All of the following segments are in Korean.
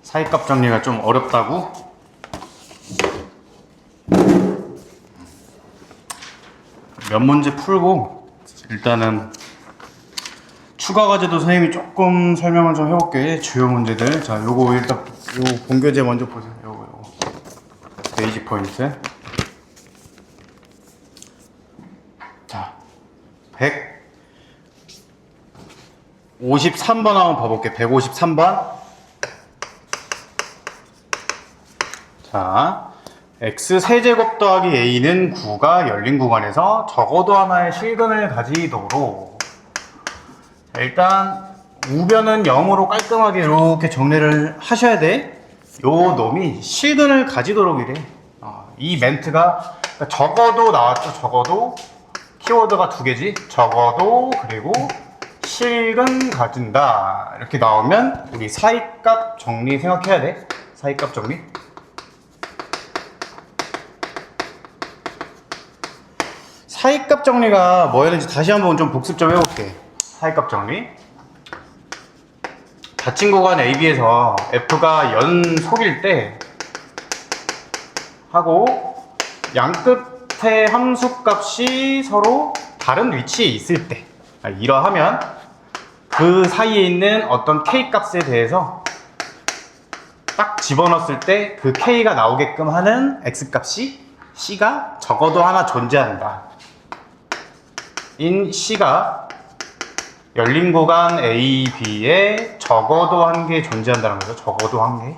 사이값 정리가 좀 어렵다고? 몇 문제 풀고 일단은 추가 과제도 선생님이 조금 설명을 좀 해볼게. 주요 문제들. 자, 요거 일단 요 본교재 먼저 보세요. 요거 베이직 포인트. 자, 153번 한번 봐볼게. 153번. 자, x 세제곱 더하기 a는 9가 열린 구간에서 적어도 하나의 실근을 가지도록. 자, 일단 우변은 0으로 깔끔하게 이렇게 정리를 하셔야 돼. 요 놈이 실근을 가지도록이래. 이 멘트가 적어도 나왔죠. 적어도 키워드가 두 개지. 적어도 그리고 실근 가진다 이렇게 나오면 우리 사이값 정리 생각해야 돼. 사이값 정리. 사이값 정리가 뭐였는지 다시 한번 좀 복습 좀 해볼게. 사이값 정리. 닫힌 구간 AB에서 F가 연속일 때 하고 양 끝의 함수값이 서로 다른 위치에 있을 때, 이러하면 그 사이에 있는 어떤 K값에 대해서 딱 집어넣었을 때 그 K가 나오게끔 하는 X값이 C가 적어도 하나 존재한다. 인 C가 열린 구간 A, B에 적어도 한 개 존재한다는 거죠. 적어도 한 개.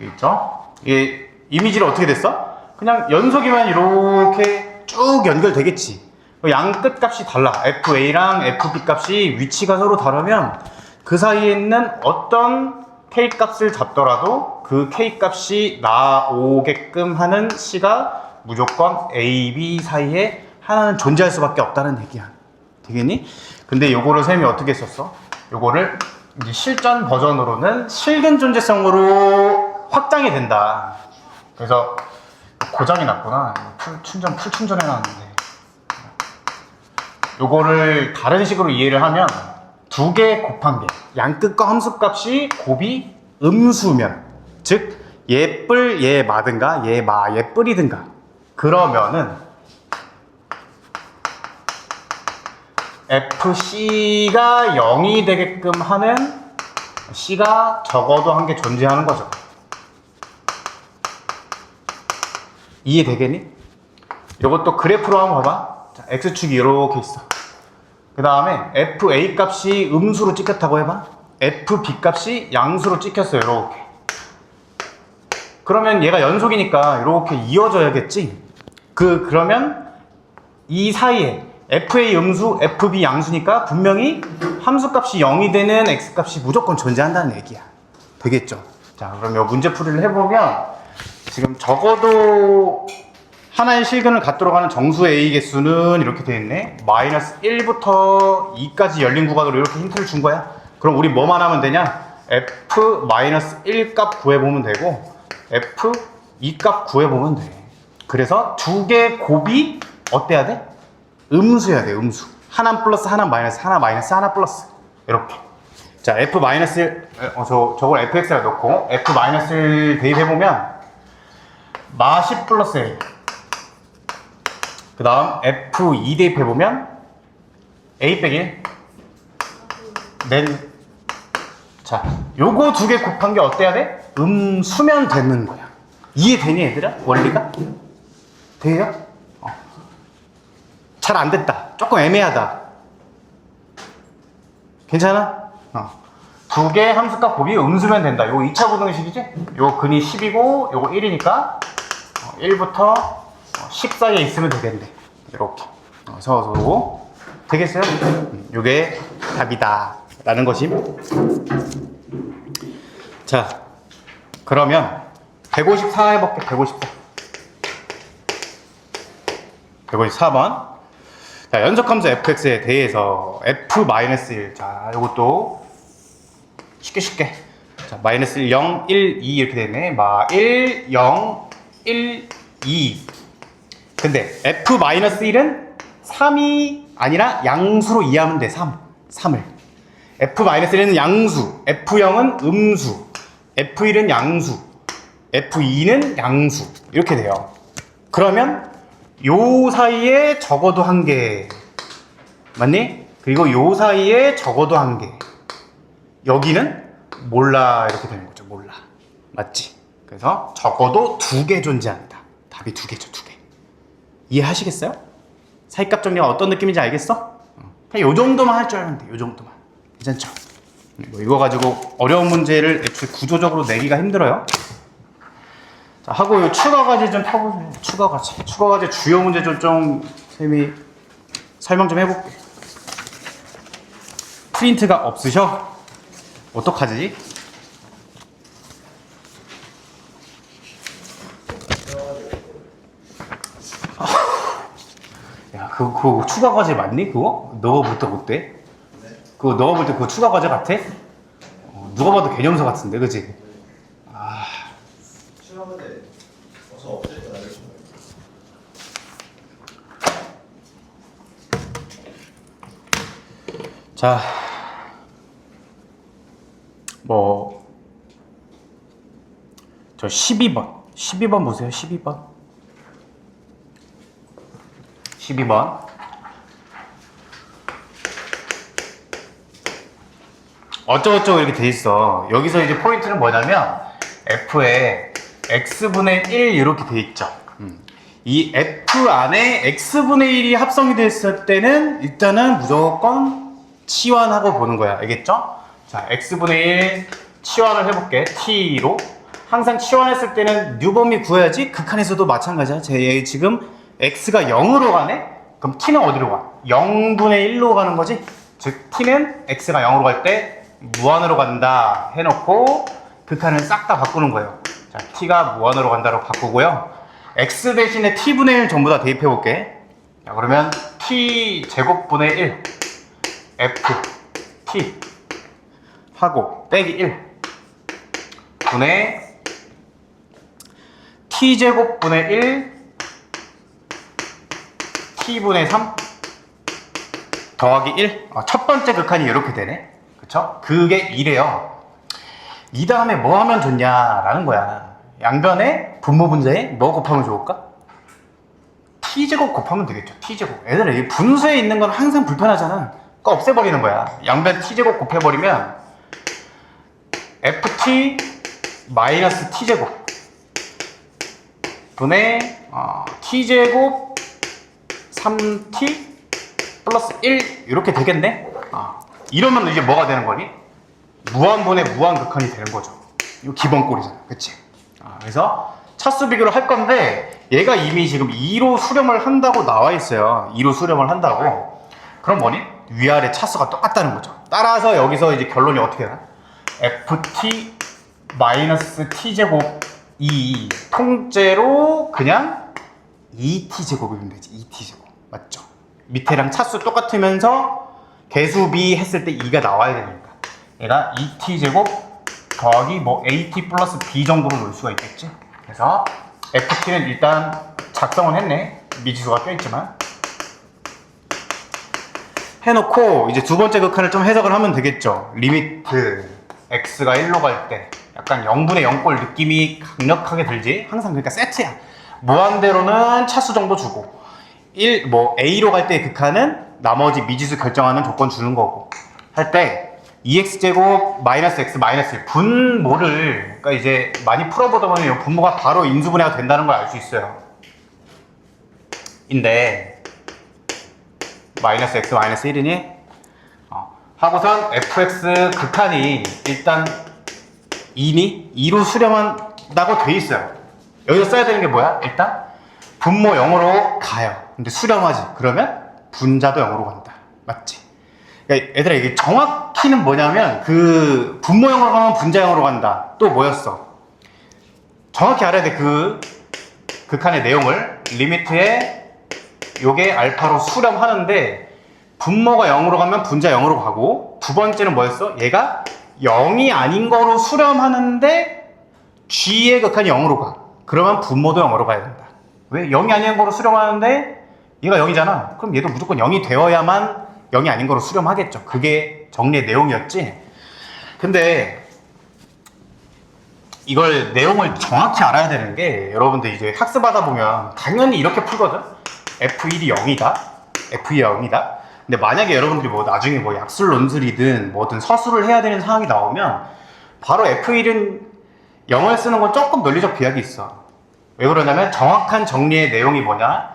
있죠? 이게 이미지를 어떻게 됐어? 그냥 연속이면 이렇게 쭉 연결되겠지. 양 끝 값이 달라. FA랑 FB 값이 위치가 서로 다르면 그 사이에 있는 어떤 K 값을 잡더라도 그 K 값이 나오게끔 하는 C가 무조건 A, B 사이에 하나는 존재할 수밖에 없다는 얘기야. 되겠니? 근데 요거를 쌤이 어떻게 썼어? 요거를 이제 실전 버전으로는 실근 존재성으로 확장이 된다. 그래서 고장이 났구나. 풀 충전해 놨는데. 요거를 다른 식으로 이해를 하면 두 개 곱한 개. 양끝과 함수값이 곱이 음수면, 즉 예뿔 예마든가 예마 예뿔이든가 그러면은 FC가 0이 되게끔 하는 C가 적어도 한 개 존재하는 거죠. 이해되겠니? 이것도 그래프로 한번 봐봐. 자, X축이 이렇게 있어. 그 다음에 FA 값이 음수로 찍혔다고 해봐. FB 값이 양수로 찍혔어요. 이렇게. 그러면 얘가 연속이니까 이렇게 이어져야겠지. 그러면 이 사이에 FA 음수, FB 양수니까 분명히 함수값이 0이 되는 X값이 무조건 존재한다는 얘기야. 되겠죠? 자, 그럼 이 문제풀이를 해보면 지금 적어도 하나의 실근을 갖도록 하는 정수 A 개수는 이렇게 되어 있네. 마이너스 1부터 2까지 열린 구간으로 이렇게 힌트를 준 거야. 그럼 우리 뭐만 하면 되냐? F-1 값 구해보면 되고 F2 값 구해보면 돼. 그래서 두 개 곱이 어때야 돼? 음수여야 돼. 음수. 하나 플러스 하나 마이너스 하나 마이너스 하나 플러스 이렇게. 자, F-1 저걸 FX라 넣고 F-1 대입해보면 마 10 플러스 A. 그 다음 F2 대입해보면 A 빼기 1. 자, 요거 두 개 곱한 게 어때야 돼? 음수면 되는 거야. 이해되니 얘들아? 원리가? 돼요? 잘 안 됐다. 조금 애매하다. 괜찮아? 두 개 함수값 곱이 음수면 된다. 요거 2차 부등식이지? 요거 근이 10이고 요거 1이니까 1부터 10 사이에 있으면 되겠네. 이렇게 서로 되겠어요? 요게 답이다 라는 것이. 자, 그러면 154 해볼게. 154번. 자, 연속함수 fx에 대해서 f-1. 자, 요것도 쉽게. 자, 마이너스 1, 0, 1, 2 이렇게 되네. 마 1, 0, 1, 2. 근데 f-1은 3이 아니라 양수로 이해하면 돼. 3을. F-1은 양수, F0은 음수, F1은 양수, F2는 양수 이렇게 돼요. 그러면 요 사이에 적어도 한 개 맞니? 그리고 요 사이에 적어도 한 개, 여기는 몰라 이렇게 되는 거죠. 몰라. 맞지? 그래서 적어도 2개 존재한다. 답이 2개죠. 2개. 이해하시겠어요? 사이값 정리가 어떤 느낌인지 알겠어? 그냥 요 정도만 할 줄 알면 돼. 요 정도만. 괜찮죠? 뭐 이거 가지고 어려운 문제를 애초에 구조적으로 내기가 힘들어요. 자, 하고 요 추가 과제 좀 펴보세요. 추가 과제 주요 문제 좀 쌤이 설명 좀 해볼게. 프린트가 없으셔? 어떡하지? 야, 그거 추가 과제 맞니? 그거? 너가 볼 때 어때? 그거 너가 볼 때 그거 추가 과제 같아? 누가 봐도 개념서 같은데, 그치? 추가 과제 어서 없을 때 알려줘. 자, 뭐, 저 12번 보세요. 12번. 어쩌고저쩌고 이렇게 돼 있어. 여기서 이제 포인트는 뭐냐면 F에 X분의 1 이렇게 돼 있죠. 이 F 안에 X분의 1이 합성이 됐을 때는 일단은 무조건 치환하고 보는 거야. 알겠죠? 자, X분의 1 치환을 해볼게. T로. 항상 치환했을 때는 뉴범위 구해야지. 극한에서도 마찬가지야. 제 지금 X가 0으로 가네? 그럼 T는 어디로 가? 0분의 1로 가는 거지? 즉 T는 X가 0으로 갈 때 무한으로 간다 해놓고 극한을 싹 다 바꾸는 거예요. 자, T가 무한으로 간다로 바꾸고요. X 대신에 T분의 1 전부 다 대입해 볼게. 자, 그러면 T 제곱분의 1 F T 하고 빼기 1 분의 T 제곱분의 1 T분의 3 더하기 1. 첫 번째 극한이 이렇게 되네. 그쵸? 그게 2래요. 이 다음에 뭐 하면 좋냐라는 거야. 양변에 분모 분자에 뭐 곱하면 좋을까? T제곱 곱하면 되겠죠. T제곱. 얘들아, 이 분수에 있는 건 항상 불편하잖아. 그거 없애버리는 거야. 양변 T제곱 곱해버리면 FT 마이너스 T제곱 분의 T제곱 3T 플러스 1 이렇게 되겠네. 이러면 이게 뭐가 되는 거니? 무한분의 무한극한이 되는 거죠. 이거 기본 꼴이잖아. 그치? 그래서 차수 비교를 할 건데 얘가 이미 지금 2로 수렴을 한다고 나와 있어요. 2로 수렴을 한다고. 그럼 뭐니? 위아래 차수가 똑같다는 거죠. 따라서 여기서 이제 결론이 어떻게 되나? FT 마이너스 T제곱 2 통째로 그냥 2T제곱이면 되지. 2T제곱. 맞죠? 밑에랑 차수 똑같으면서 개수비 했을 때 2가 나와야 되니까 얘가 2T제곱 더하기 뭐 AT 플러스 B 정도로 놓을 수가 있겠지. 그래서 FT는 일단 작성은 했네. 미지수가 껴있지만 해놓고 이제 두 번째 극한을 좀 해석을 하면 되겠죠. 리미트 X가 1로 갈 때 약간 0분의 0꼴 느낌이 강력하게 들지. 항상 그러니까 세트야. 무한대로는 차수 정도 주고 뭐 A로 갈 때 극한은 나머지 미지수 결정하는 조건 주는 거고 할 때 2x제곱 마이너스 x 마이너스 1 분모를 그러니까 이제 많이 풀어보다 보면 이 분모가 바로 인수분해가 된다는 걸 알 수 있어요. 인데 마이너스 x 마이너스 1이니 하고선 fx 극한이 일단 2니 2로 수렴한다고 돼 있어요. 여기서 써야 되는 게 뭐야? 일단 분모 0으로 가요. 근데 수렴하지. 그러면 분자도 0으로 간다. 맞지? 그러니까 얘들아 이게 정확히는 뭐냐면 그 분모 0으로 가면 분자 0으로 간다. 또 뭐였어? 정확히 알아야 돼. 그 극한의 내용을 리미트에 요게 알파로 수렴하는데 분모가 0으로 가면 분자 0으로 가고 두 번째는 뭐였어? 얘가 0이 아닌 거로 수렴하는데 G의 극한이 0으로 가. 그러면 분모도 0으로 가야 된다. 왜? 0이 아닌 거로 수렴하는데 얘가 0이잖아. 그럼 얘도 무조건 0이 되어야만 0이 아닌 거로 수렴하겠죠. 그게 정리의 내용이었지. 근데 이걸 내용을 정확히 알아야 되는 게, 여러분들 이제 학습하다 보면 당연히 이렇게 풀거든. F1이 0이다, F2가 0이다. 근데 만약에 여러분들이 뭐 나중에 뭐 약술 논술이든 뭐든 서술을 해야 되는 상황이 나오면 바로 F1은 0을 쓰는 건 조금 논리적 비약이 있어. 왜 그러냐면 정확한 정리의 내용이 뭐냐,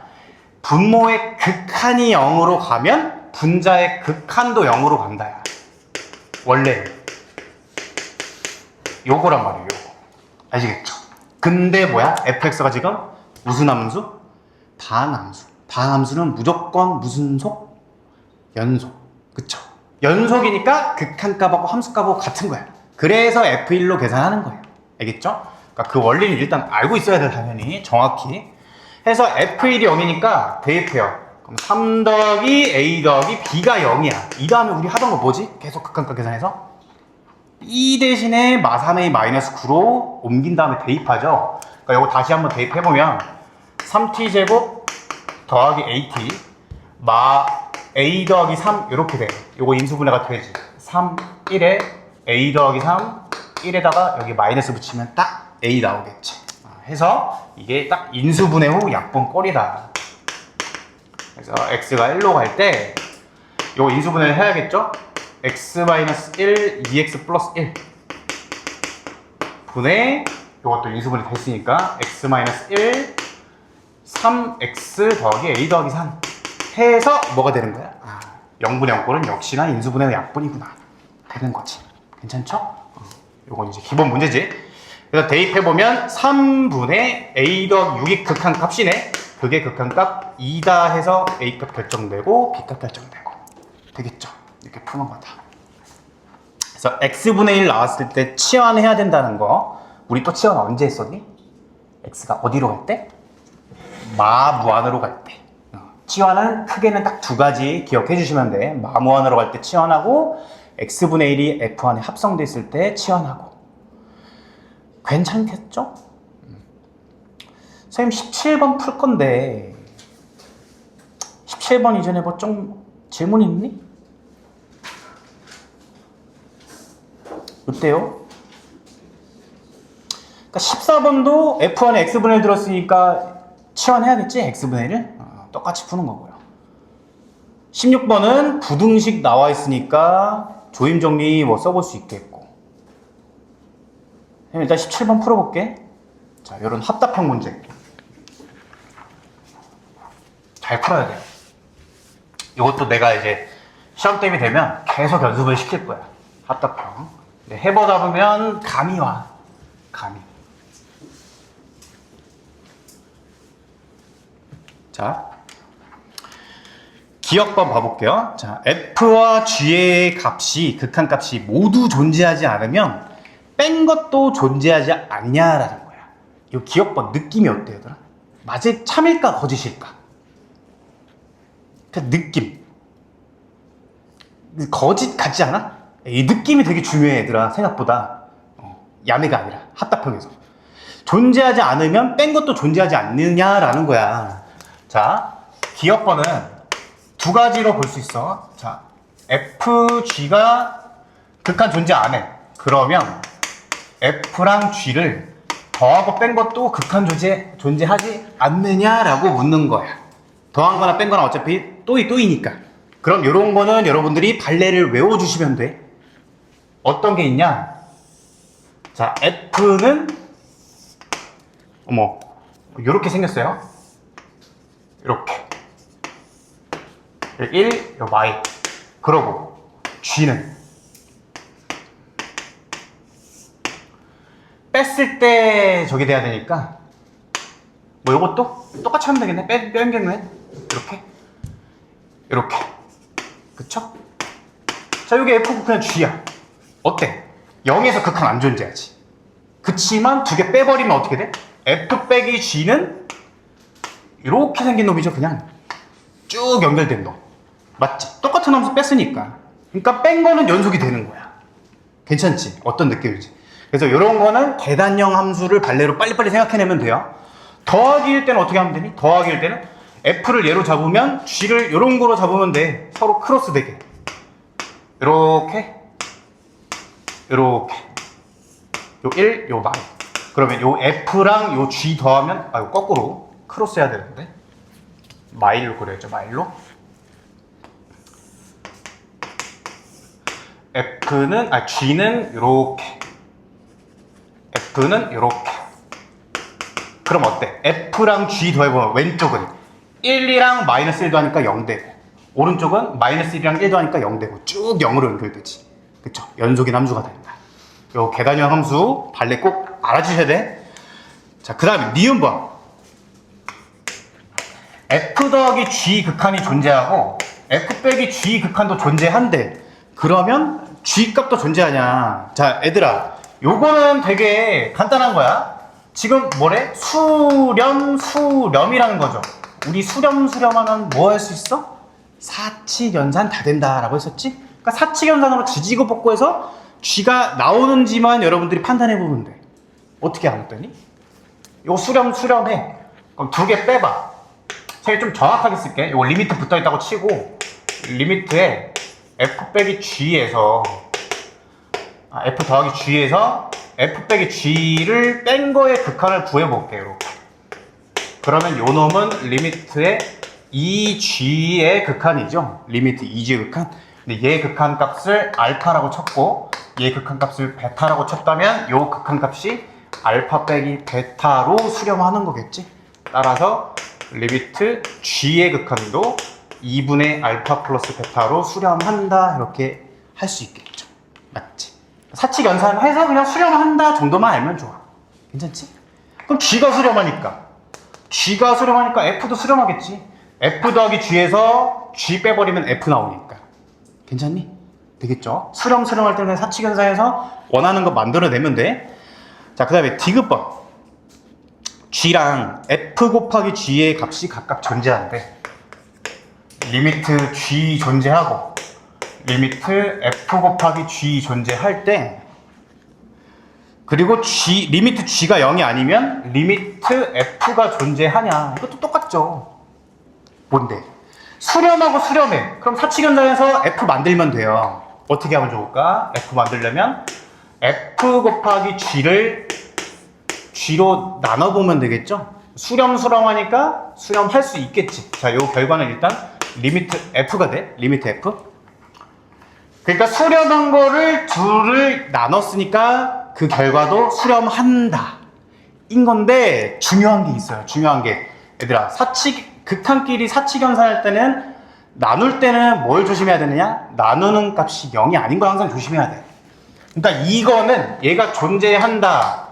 분모의 극한이 0으로 가면 분자의 극한도 0으로 간다야. 원래 요거란 말이에요. 요거. 아시겠죠? 근데 뭐야? fx가 지금 무슨 함수? 반함수. 반함수는 무조건 무슨 속? 연속. 그쵸? 연속이니까 극한값하고 함수값하고 같은 거야. 그래서 f1로 계산하는 거예요. 알겠죠? 그러니까 그 원리는 일단 알고 있어야 돼, 당연히. 정확히. 해서 f1이 0이니까 대입해요. 그럼 3 더하기 a 더하기 b가 0이야. 이 다음에 우리 하던 거 뭐지? 계속 극한값 계산해서 b 대신에 마3a 마이너스 9로 옮긴 다음에 대입하죠. 그러니까 이거 다시 한번 대입해보면 3t 제곱 더하기 at 마 a 더하기 3 이렇게 돼. 요거 인수분해가 되지. 3, 1에 a 더하기 3, 1에다가 여기 마이너스 붙이면 딱 a 나오겠지. 해서 이게 딱 인수분해 후 약분 꼴이다. 그래서 x가 1로 갈 때 요거 인수분해를 해야겠죠? x-1, 2x 플러스 1 분의 요것도 인수분해 됐으니까 x-1, 3x 더하기 a 더하기 3 해서 뭐가 되는 거야? 0분의 0꼴은 역시나 인수분해 약분이구나 되는 거지. 괜찮죠? 요건 이제 기본 문제지. 그래서 대입해보면 3분의 a 더하기 6이 극한값이네. 그게 극한값 2다 해서 a값 결정되고 b값 결정되고 되겠죠. 이렇게 푸는 거다. 그래서 x분의 1 나왔을 때 치환해야 된다는 거, 우리 또 치환 언제 했었니? x가 어디로 갈 때? 마무한으로 갈 때. 치환은 크게는 딱 두 가지 기억해 주시면 돼. 마무한으로 갈 때 치환하고, x분의 1이 f 안에 합성됐을 때 치환하고. 괜찮겠죠? 선생님 17번 풀 건데 17번 이전에 뭐 좀 질문 있니? 어때요? 그러니까 14번도 f 안에 x분의 1 들었으니까 치환해야겠지? x분의 1을? 똑같이 푸는 거고요. 16번은 부등식 나와 있으니까 조임 정리 뭐 써볼 수 있겠고. 일단 17번 풀어볼게. 자, 이런 합답형 문제 잘 풀어야 돼요. 이것도 내가 이제 시험 때문에 되면 계속 연습을 시킬 거야. 합답형. 해보다 보면 감이 와. 감이. 자, 기억번 봐볼게요. 자, f와 g의 값이, 극한값이 모두 존재하지 않으면 뺀 것도 존재하지 않냐라는 거야. 이 기억번 느낌이 어때, 얘들아? 맞을 참일까 거짓일까? 그 느낌. 거짓 같지 않아? 이 느낌이 되게 중요해, 얘들아. 생각보다. 야매가 아니라 합답형에서 존재하지 않으면 뺀 것도 존재하지 않느냐라는 거야. 자, 기억번은 두 가지로 볼 수 있어. 자, fg가 극한 존재 안 해. 그러면 f랑 g를 더하고 뺀 것도 극한 존재하지 않느냐라고 묻는 거야. 더한 거나 뺀 거나 어차피 또이니까. 그럼 이런 거는 여러분들이 발레를 외워주시면 돼. 어떤 게 있냐? 자, f는 어머, 요렇게 생겼어요. 이렇게 1, 요 y. 그러고 g는 뺐을 때 저게 돼야 되니까 뭐 요것도 똑같이 하면 되겠네. 뺀 경우엔 이렇게 그쵸? 자, 요게 f 그냥 g야. 어때? 0에서 극한 안 존재하지. 그치만 두 개 빼버리면 어떻게 돼? f 빼기 g는 이렇게 생긴 놈이죠. 그냥 쭉 연결된 놈. 맞지? 똑같은 함수 뺐으니까. 그러니까 뺀 거는 연속이 되는 거야. 괜찮지? 어떤 느낌인지. 그래서 이런 거는 계단형 함수를 발레로 빨리빨리 생각해내면 돼요. 더하기일 때는 어떻게 하면 되니? 더하기일 때는 F를 얘로 잡으면 G를 이런 거로 잡으면 돼. 서로 크로스 되게. 이렇게 요 1, 요 마이. 그러면 요 F랑 요 G 더하면 요 거꾸로 크로스 해야 되는데 마일로 그려야죠. 마일로. G는 요렇게, F는 요렇게. 그럼 어때? F랑 G 더해보면 왼쪽은 1이랑 마이너스 1도 하니까 0 되고, 오른쪽은 마이너스 1이랑 1도 하니까 0 되고, 쭉 0으로 연결되지. 그쵸? 연속인 함수가 된다. 요 계단형 함수 발레 꼭 알아주셔야 돼. 자, 그 다음에 니은번. F 더하기 G 극한이 존재하고 F 빼기 G 극한도 존재한대. 그러면 G 값도 존재하냐? 자, 얘들아, 요거는 되게 간단한 거야. 지금 뭐래? 수렴이라는 거죠. 우리 수렴하면 뭐 할 수 있어? 사칙연산 다 된다라고 했었지? 그러니까 사칙연산으로 지지고 볶고해서 G가 나오는지만 여러분들이 판단해 보면 돼. 어떻게 알았더니? 요 수렴해. 그럼 2개 빼봐. 제가 좀 정확하게 쓸게. 요 리미트 붙어 있다고 치고, 리미트에 F 빼기 G에서 F 더하기 G에서 F 빼기 G를 뺀 거의 극한을 구해볼게요. 이렇게. 그러면 요 놈은 리미트에 2G의 극한이죠. 리미트 2G의 극한. 근데 얘 극한 값을 알파라고 쳤고, 얘 극한 값을 베타라고 쳤다면 요 극한 값이 알파 빼기 베타로 수렴하는 거겠지. 따라서 리미트 G의 극한도 2분의 알파 플러스 베타로 수렴한다. 이렇게 할 수 있겠죠. 맞지? 사칙 연산해서 그냥 수렴한다 정도만 알면 좋아. 괜찮지? 그럼 G가 수렴하니까 F도 수렴하겠지. F 더하기 G에서 G 빼버리면 F 나오니까. 괜찮니? 되겠죠? 수렴할 때는 사칙 연산해서 원하는 거 만들어내면 돼. 자, 그 다음에 디귿번. G랑 F 곱하기 G의 값이 각각 존재한대. 리미트 G 존재하고 리미트 F 곱하기 G 존재할 때, 그리고 리미트 G가 0이 아니면 리미트 F가 존재하냐. 이것도 똑같죠. 뭔데? 수렴하고 수렴해. 그럼 사칙연산에서 F 만들면 돼요. 어떻게 하면 좋을까? F 만들려면 F 곱하기 G를 G로 나눠보면 되겠죠? 수렴하니까 수렴할 수 있겠지. 자, 요 결과는 일단 리미트 F가 돼. 리미트 F. 그러니까 수렴한 거를 둘을 나눴으니까 그 결과도 수렴한다. 인 건데, 중요한 게 있어요. 중요한 게. 얘들아, 극한끼리 사칙연산할 때는, 나눌 때는 뭘 조심해야 되느냐? 나누는 값이 0이 아닌 거 항상 조심해야 돼. 그러니까 이거는 얘가 존재한다가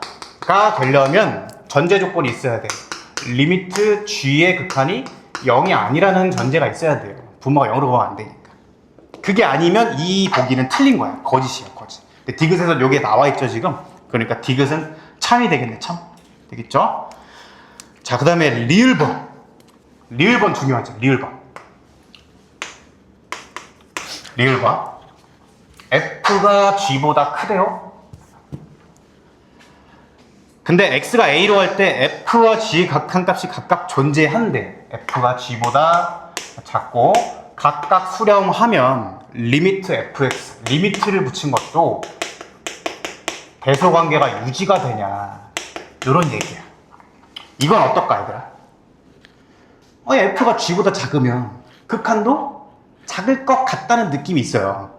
되려면 전제 조건이 있어야 돼. 리미트 G의 극한이 0이 아니라는 전제가 있어야 돼요. 분모가 0으로 보면 안 되니까. 그게 아니면 이 보기는 틀린 거야. 거짓이야, 거짓. 근데 디귿에서 요게 나와 있죠, 지금? 그러니까 디귿은 참이 되겠네, 참. 되겠죠? 자, 그 다음에 리을번. 리을번 중요하죠, 리을번. F가 G보다 크대요? 근데 X가 A로 할 때 F와 G 극한값이 각각 존재한대. F가 G보다 작고 각각 수렴하면 리미트 fx, 리미트를 붙인 것도 대소관계가 유지가 되냐, 이런 얘기야. 이건 어떨까, 얘들아? f가 g보다 작으면 극한도 작을 것 같다는 느낌이 있어요.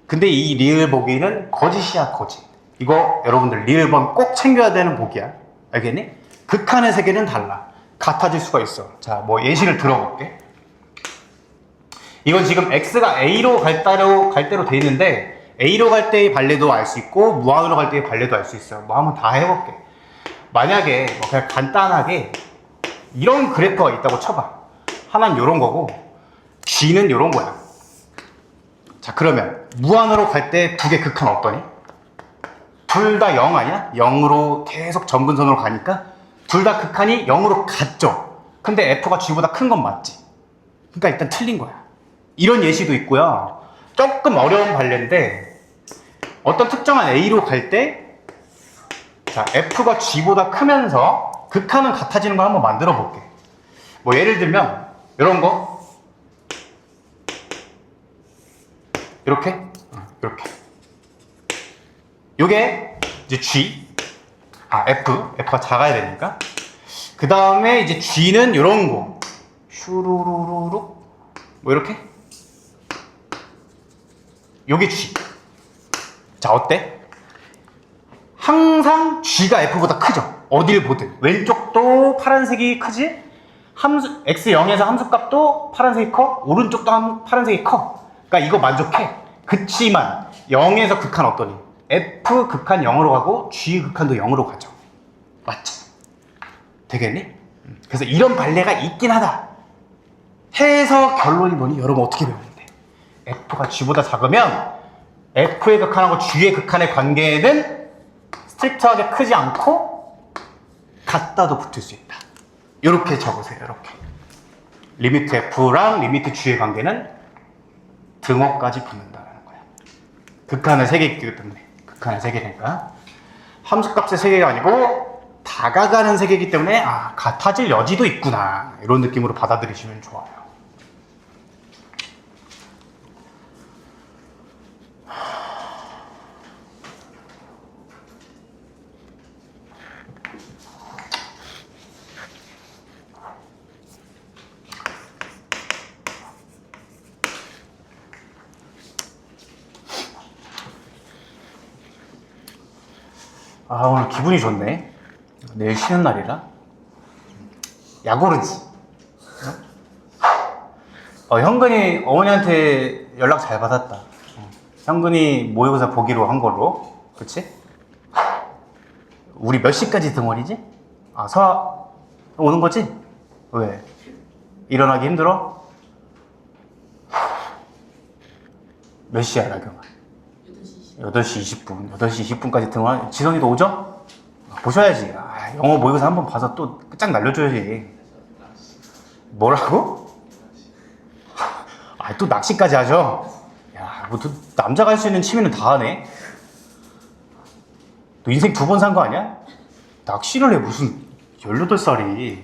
근데 이 리을 보기는 거짓이야, 거짓. 이거 여러분들 리을번 꼭 챙겨야 되는 보기야. 알겠니? 극한의 세계는 달라. 같아질 수가 있어. 자, 뭐 예시를 들어볼게. 이건 지금 x가 a로 갈 대로 돼 있는데, a로 갈 때의 발레도 알 수 있고 무한으로 갈 때의 발레도 알 수 있어요. 뭐 한번 다 해볼게. 만약에 뭐 그냥 간단하게 이런 그래프가 있다고 쳐봐. 하나는 이런 거고 g는 이런 거야. 자, 그러면 무한으로 갈 때 두 개 극한 어떠니? 둘 다 0 아니야? 0으로 계속 점근선으로 가니까 둘 다 극한이 0으로 갔죠. 근데 f가 g보다 큰 건 맞지? 그러니까 일단 틀린 거야. 이런 예시도 있고요. 조금 어려운 발레인데, 어떤 특정한 A로 갈 때, 자, F가 G보다 크면서 극한은 같아지는 거 한번 만들어 볼게. 뭐 예를 들면 이런 거 이렇게 이렇게 요게 이제 G F가 작아야 되니까 그 다음에 이제 G는 이런 거 슈루루루룩 뭐 이렇게 요게 G. 자 어때? 항상 G가 F보다 크죠? 어딜 보든 왼쪽도 파란색이 크지? X0에서 함수값도 파란색이 커? 오른쪽도 파란색이 커. 그러니까 이거 만족해. 그치만 0에서 극한 어떠니? F 극한 0으로 가고 G 극한도 0으로 가죠. 맞죠? 되겠니? 그래서 이런 발레가 있긴 하다 해서 결론이 뭐니? 여러분 어떻게 배우는데? F가 G보다 작으면 F의 극한하고 G의 극한의 관계는 스트릭트하게 크지 않고 같다도 붙을 수 있다. 이렇게 적으세요. 이렇게 리미트 F랑 리미트 G의 관계는 등호까지 붙는다는 거야. 극한은 3개 있기 때문에 극한은 3개니까 함수값의 3개가 아니고 다가가는 3개이기 때문에 같아질 여지도 있구나 이런 느낌으로 받아들이시면 좋아요. 오늘 기분이 좋네. 내일 쉬는 날이라 야구르지. 현근이 어머니한테 연락 잘 받았다. 현근이 모의고사 보기로 한 걸로. 그치? 우리 몇 시까지 등원이지? 서아 오는 거지? 왜? 일어나기 힘들어? 몇 시야 나경아? 8시 20분. 8시 20분까지 등원. 지성이도 오죠? 보셔야지. 영어 모의고사 한번 봐서 또 끝장 날려줘야지. 뭐라고? 또 낚시까지 하죠? 야, 뭐 남자가 할 수 있는 취미는 다 하네. 너 인생 2번 산 거 아니야? 낚시를 해 무슨 18살이.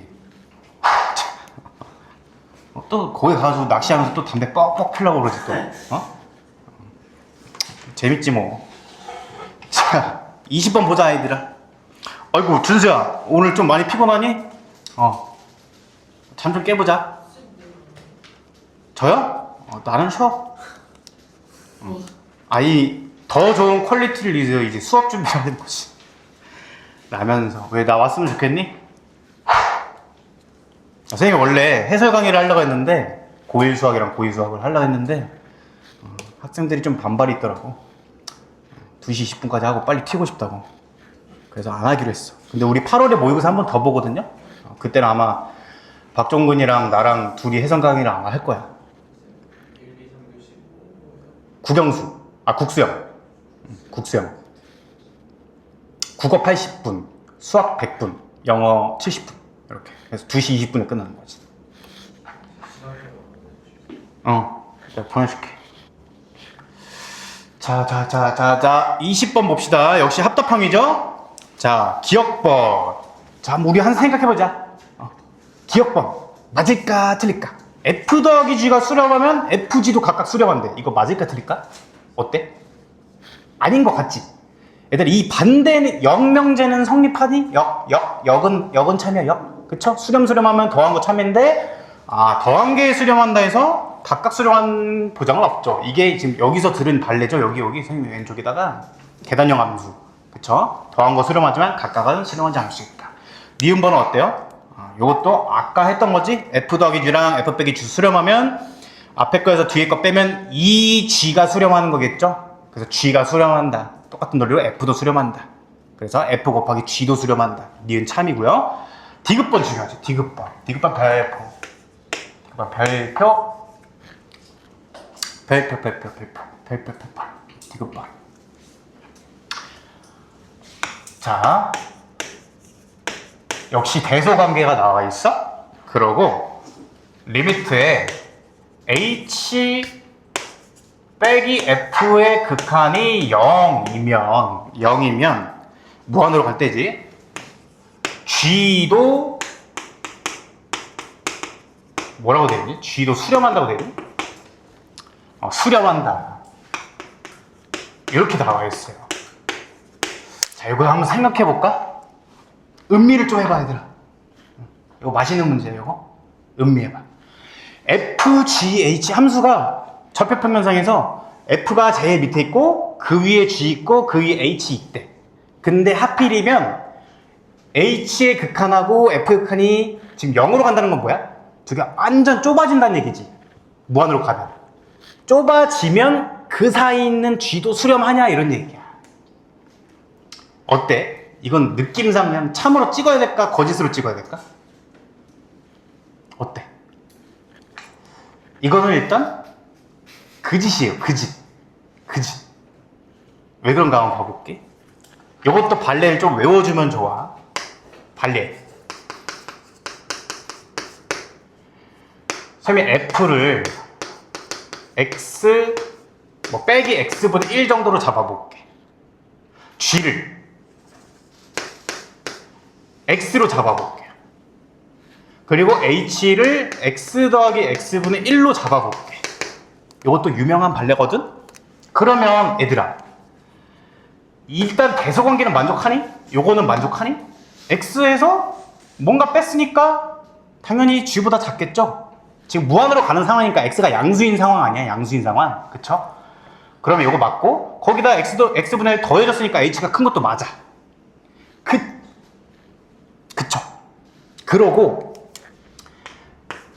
또 거기 가서 낚시하면서 또 담배 뻑뻑 피려고 그러지 또. 재밌지 뭐. 자, 20번 보자 아이들아. 아이고 준수야 오늘 좀 많이 피곤하니? 잠 좀 깨보자. 저요? 나는 쉬어. 더 좋은 퀄리티를 위해서 이제 수업 준비하는 거지. 라면서 왜 나 왔으면 좋겠니? 선생님이 원래 해설 강의를 하려고 했는데 고1 수학이랑 고2 수학을 하려고 했는데 학생들이 좀 반발이 있더라고. 2시 20분까지 하고 빨리 튀고 싶다고. 그래서 안 하기로 했어. 근데 우리 8월에 모의고사 한 번 더 보거든요. 그때는 아마 박종근이랑 나랑 둘이 해설 강의를 아마 할 거야. 국영수, 국수형. 국수형. 국어 80분, 수학 100분, 영어 70분. 이렇게. 그래서 2시 20분에 끝나는 거지. 내가 보내줄게. 자, 20번 봅시다. 역시 합답형이죠? 자, 기억번. 자, 우리 한 생각해보자. 기억번. 맞을까, 틀릴까? F 더하기 G가 수렴하면 FG도 각각 수렴한대. 이거 맞을까, 틀릴까? 어때? 아닌 것 같지? 얘들아, 이 반대는, 역명제는 성립하니? 역은 참이야, 역. 그쵸? 수렴하면 더한 거 참인데, 더한 게 수렴한다 해서 각각 수렴한 보장은 없죠. 이게 지금 여기서 들은 발레죠. 여기 선생님 왼쪽에다가 계단형 함수. 그쵸? 더한 거 수렴하지만 각각은 수렴하지 않을 수 있다. 니은번은 어때요? 요것도 아까 했던 거지? F 더하기 G랑 F 빼기 G 수렴하면 앞에 거에서 뒤에 거 빼면 이 G가 수렴하는 거겠죠? 그래서 G가 수렴한다. 똑같은 논리로 F도 수렴한다. 그래서 F 곱하기 G도 수렴한다. 니은 참이고요. 디귿번 중요하지. 디귿번 별표. 디귿번. 자, 역시 대소관계가 나와 있어. 그러고 리미트에 H 빼기 F의 극한이 0이면 무한으로 갈 때지. G도 뭐라고 되어 있니? G도 수렴한다고 되어 있니? 수렴한다. 이렇게 나와 있어요. 자, 이거 한번 생각해 볼까? 음미를 좀 해봐, 얘들아. 이거 맛있는 문제예요, 이거. 음미해봐. FGH 함수가 절표평면상에서 F가 제일 밑에 있고 그 위에 G 있고 그 위에 H 있대. 근데 하필이면 H의 극한하고 F 극한이 지금 0으로 간다는 건 뭐야? 두 개 완전 좁아진다는 얘기지. 무한으로 가면. 좁아지면 그 사이에 있는 G도 수렴하냐 이런 얘기야. 어때? 이건 느낌상 그냥 참으로 찍어야 될까? 거짓으로 찍어야 될까? 어때? 이거는 일단 그짓이에요. 그짓. 왜 그런가 한번 봐볼게. 이것도 발레를 좀 외워주면 좋아. 발레. 선생님이 F를 X 빼기 X분의 1 정도로 잡아볼게. G를 X로 잡아볼게. 그리고 H를 X 더하기 X분의 1로 잡아볼게. 이것도 유명한 발레거든? 그러면 얘들아, 일단 대소관계는 만족하니? 요거는 만족하니? X에서 뭔가 뺐으니까 당연히 G보다 작겠죠? 지금 무한으로 가는 상황이니까 X가 양수인 상황 아니야? 양수인 상황. 그쵸? 그러면 요거 맞고 거기다 X분의 1 더해줬으니까 H가 큰 것도 맞아. 그쵸? 그러고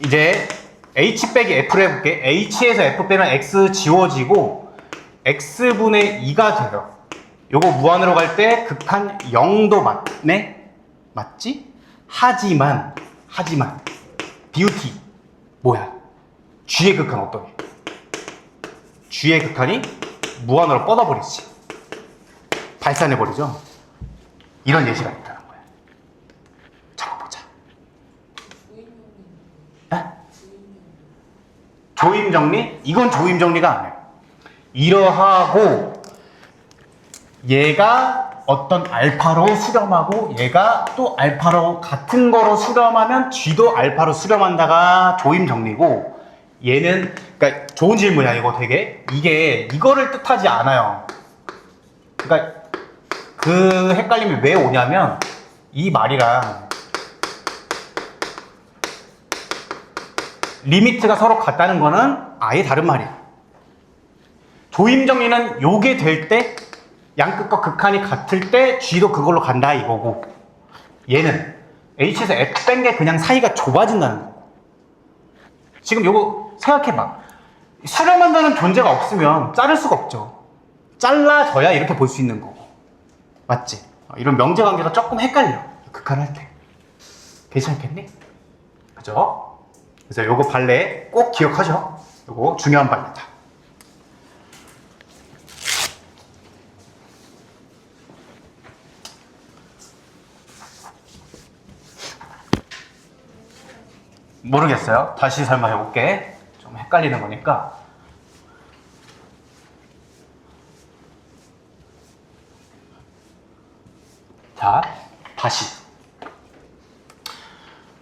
이제 H 빼기 F를 해볼게. H에서 F 빼면 X 지워지고 X분의 2가 돼요. 요거 무한으로 갈 때 극한 0도 맞네? 맞지? 하지만 비우티 뭐야? G의 극한 어떠해? G의 극한이 무한으로 뻗어버리지. 발산해버리죠? 이런 예시가 있다는 거야. 적어보자. 조임 정리? 이건 조임 정리가 아니에요. 이러하고 얘가 어떤 알파로 수렴하고 얘가 또 알파로 같은 거로 수렴하면 G도 알파로 수렴한다가 조임 정리고, 얘는 그러니까 좋은 질문이야 이거 되게. 이게 이거를 뜻하지 않아요. 그러니까 그 헷갈림이 왜 오냐면 이 말이랑 리미트가 서로 같다는 거는 아예 다른 말이야. 조임 정리는 요게 될 때 양끝과 극한이 같을 때 G도 그걸로 간다 이거고, 얘는 H에서 F 뺀 게 그냥 사이가 좁아진다는 거고. 지금 요거 생각해봐. 수렴한다는 존재가 없으면 자를 수가 없죠. 잘라져야 이렇게 볼 수 있는 거고. 맞지? 이런 명제관계가 조금 헷갈려. 극한할 때. 괜찮겠니? 그죠? 그래서 요거 발레 꼭 기억하셔. 요거 중요한 발레다. 모르겠어요. 다시 설명해볼게. 좀 헷갈리는 거니까. 자, 다시.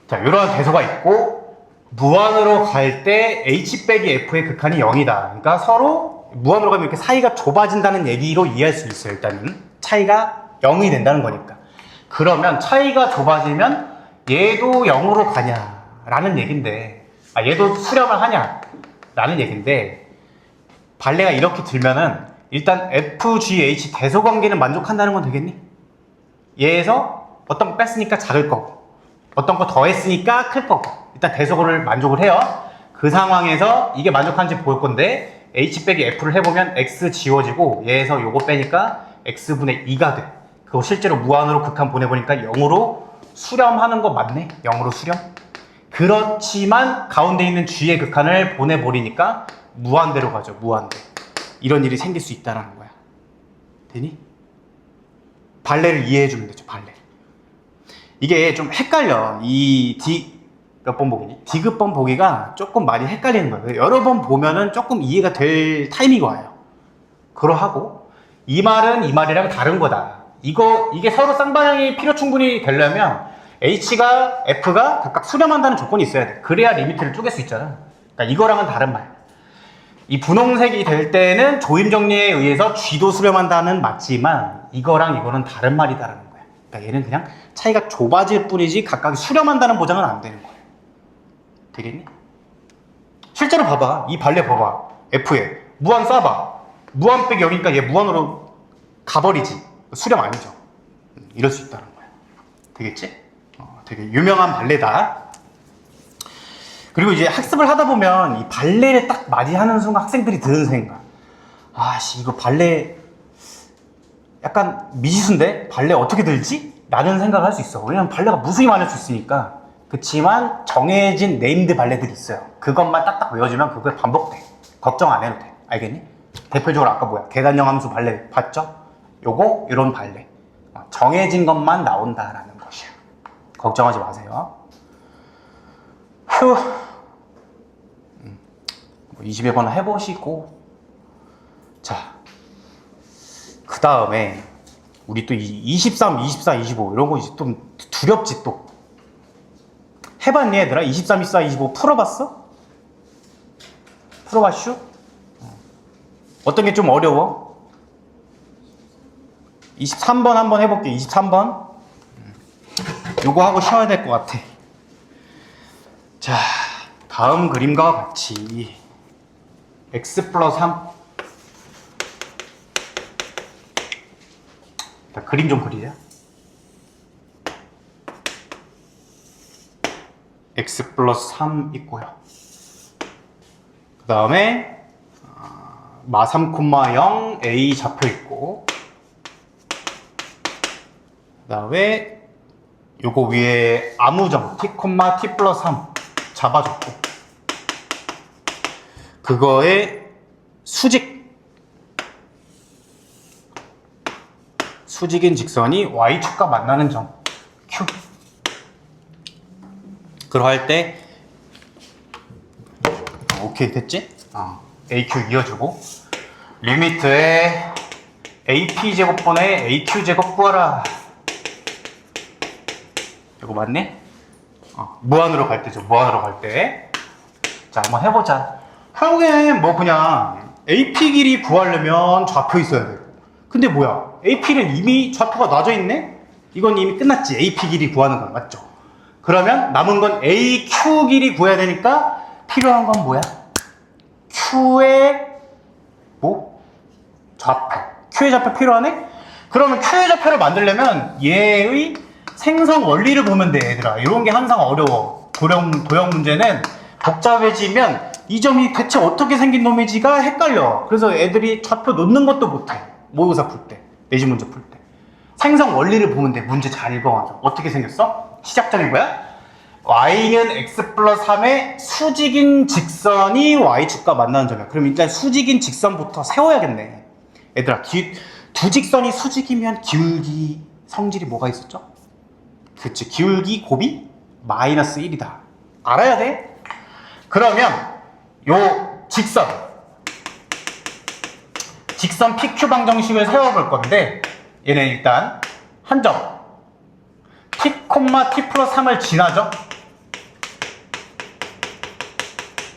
자, 이런 대소가 있고, 무한으로 갈 때 H 빼기 F의 극한이 0이다. 그러니까 서로 무한으로 가면 이렇게 사이가 좁아진다는 얘기로 이해할 수 있어요. 일단은. 차이가 0이 된다는 거니까. 그러면 차이가 좁아지면 얘도 0으로 가냐? 라는 얘긴데, 얘도 수렴을 하냐? 라는 얘긴데, 발레가 이렇게 들면은 일단 FGH 대소관계는 만족한다는 건 되겠니? 얘에서 어떤 거 뺐으니까 작을 거고, 어떤 거 더했으니까 클 거고, 일단 대소를 만족을 해요. 그 상황에서 이게 만족한지 볼 건데, H 빼기 F를 해보면 X 지워지고 얘에서 요거 빼니까 X분의 2가 돼. 그거 실제로 무한으로 극한 보내보니까 0으로 수렴하는 거 맞네? 0으로 수렴? 그렇지만 가운데 있는 G의 극한을 보내버리니까 무한대로 가죠. 무한대. 이런 일이 생길 수 있다는 거야. 되니? 발레를 이해해주면 되죠. 발레. 이게 좀 헷갈려. 이 몇 번 보기니? 디귿번 보기가 조금 많이 헷갈리는 거예요. 여러 번 보면은 조금 이해가 될 타이밍이 와요. 그러하고 이 말은 이 말이랑 다른 거다. 이게 서로 쌍방향이 필요 충분히 되려면 H가 F가 각각 수렴한다는 조건이 있어야 돼. 그래야 리미트를 쪼갤 수 있잖아. 그러니까 이거랑은 다른 말. 이 분홍색이 될 때는 조임 정리에 의해서 G도 수렴한다는 맞지만 이거랑 이거는 다른 말이다라는 거야. 그러니까 얘는 그냥 차이가 좁아질 뿐이지 각각 수렴한다는 보장은 안 되는 거야. 되겠니? 실제로 봐봐. 이 발레 봐봐. F에 무한 쏴봐. 무한 빼기 0이니까 얘 무한으로 가버리지. 수렴 아니죠. 이럴 수 있다는 거야. 되겠지? 되게 유명한 발레다. 그리고 이제 학습을 하다 보면 이 발레를 딱 맞이하는 순간 학생들이 드는 생각. 아씨 이거 발레 약간 미지수인데 발레 어떻게 들지? 라는 생각을 할 수 있어. 왜냐면 발레가 무수히 많을 수 있으니까. 그치만 정해진 네임드 발레들이 있어요. 그것만 딱딱 외워주면 그걸 반복돼. 걱정 안 해도 돼. 알겠니? 대표적으로 아까 뭐야? 계단형 함수 발레 봤죠? 요거 이런 발레. 정해진 것만 나온다라는 것이야. 걱정하지 마세요. 휴. 20여 번 해보시고. 자, 그 다음에 우리 또 23, 24, 25 이런 거 이제 좀 두렵지 또. 해봤니 얘들아? 23, 24, 25 풀어봤어? 풀어봤슈? 어떤 게 좀 어려워? 23번 한번 해볼게. 23번. 요거 하고 쉬어야 될 것 같아. 자, 다음 그림과 같이 x 플러스 3. 자, 그림 좀 그리자. x 플러스 3 있고요. 그 다음에 마 3,0 a 잡혀 있고, 그 다음에 요거 위에 아무점 t, t 플러스 3 잡아줬고, 그거에 수직인 직선이 y축과 만나는 점 q. 그러할 때 오케이 됐지? AQ 이어주고 리미트에 AP제곱분의 AQ제곱 구하라. 이거 맞네? 무한으로 갈 때죠. 무한으로 갈 때. 자, 한번 해보자. 결국엔 뭐 그냥 AP 길이 구하려면 좌표 있어야 돼요. 근데 뭐야? AP는 이미 좌표가 놔져 있네? 이건 이미 끝났지. AP 길이 구하는 건 맞죠? 그러면 남은 건 AQ 길이 구해야 되니까 필요한 건 뭐야? Q의 뭐? 좌표. Q의 좌표 필요하네? 그러면 Q의 좌표를 만들려면 얘의 생성 원리를 보면 돼, 얘들아. 이런 게 항상 어려워. 도형 문제는 복잡해지면 이 점이 대체 어떻게 생긴 놈이지가 헷갈려. 그래서 애들이 좌표 놓는 것도 못해. 모의고사 풀 때, 내신 문제 풀 때. 생성 원리를 보면 돼. 문제 잘 읽어가지고. 어떻게 생겼어? 시작점이 뭐야? y는 x 플러스 3의 수직인 직선이 y축과 만나는 점이야. 그럼 일단 수직인 직선부터 세워야겠네. 얘들아, 두 직선이 수직이면 기울기 성질이 뭐가 있었죠? 그치, 기울기 곱이 마이너스 1이다. 알아야 돼? 그러면 요 직선 PQ 방정식을 세워볼 건데, 얘는 일단 한 점 t, t 플러스 3을 지나죠?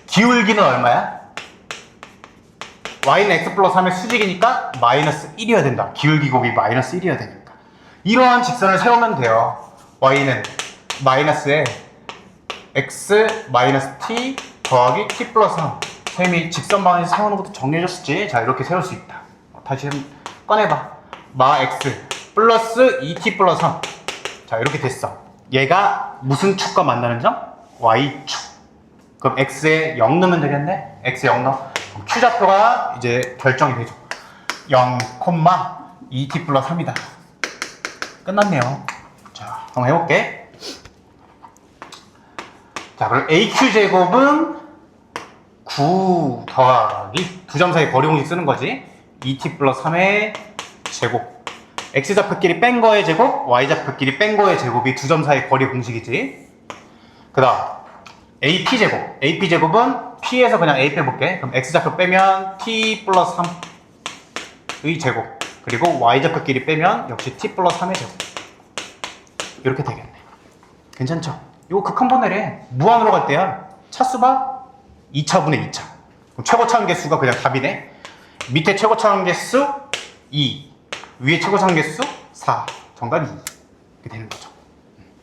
기울기는 얼마야? y는 x 플러스 3의 수직이니까 마이너스 1이어야 된다. 기울기 곱이 마이너스 1이어야 되니까. 이러한 직선을 세우면 돼요. y는 마이너스에 x 마이너스 t 더하기 t 플러스 3. 선생님이 직선 방향에서 세우는 것도 정리해줬었지. 자, 이렇게 세울 수 있다. 다시 꺼내봐. 마 x 플러스 2t 플러스 3. 자, 이렇게 됐어. 얘가 무슨 축과 만나는 점? y축. 그럼 x에 0 넣으면 되겠네? x에 0 넣어. 그럼 q좌표가 이제 결정이 되죠. 0, 2t 플러스 3이다. 끝났네요. 자, 한번 해볼게. 자, 그럼 AQ제곱은 9 더하기 두 점 사이 거리 공식 쓰는 거지. 2t 플러스 3의 제곱. x좌표끼리 뺀 거의 제곱, y좌표끼리 뺀 거의 제곱이 두 점 사이 거리 공식이지. 그 다음 AP제곱. AP제곱은 P에서 그냥 A 빼볼게. 그럼 x좌표 빼면 t 플러스 3의 제곱. 그리고 y좌표끼리 빼면 역시 t 플러스 3의 제곱. 이렇게 되겠네. 괜찮죠? 이거 극한번뇌래. 무한으로 갈 때야 차수가 2차분의 2차. 그럼 최고차원 개수가 그냥 답이네. 밑에 최고차원 개수 2, 위에 최고차원 개수 4. 정답이 2. 이렇게 되는 거죠.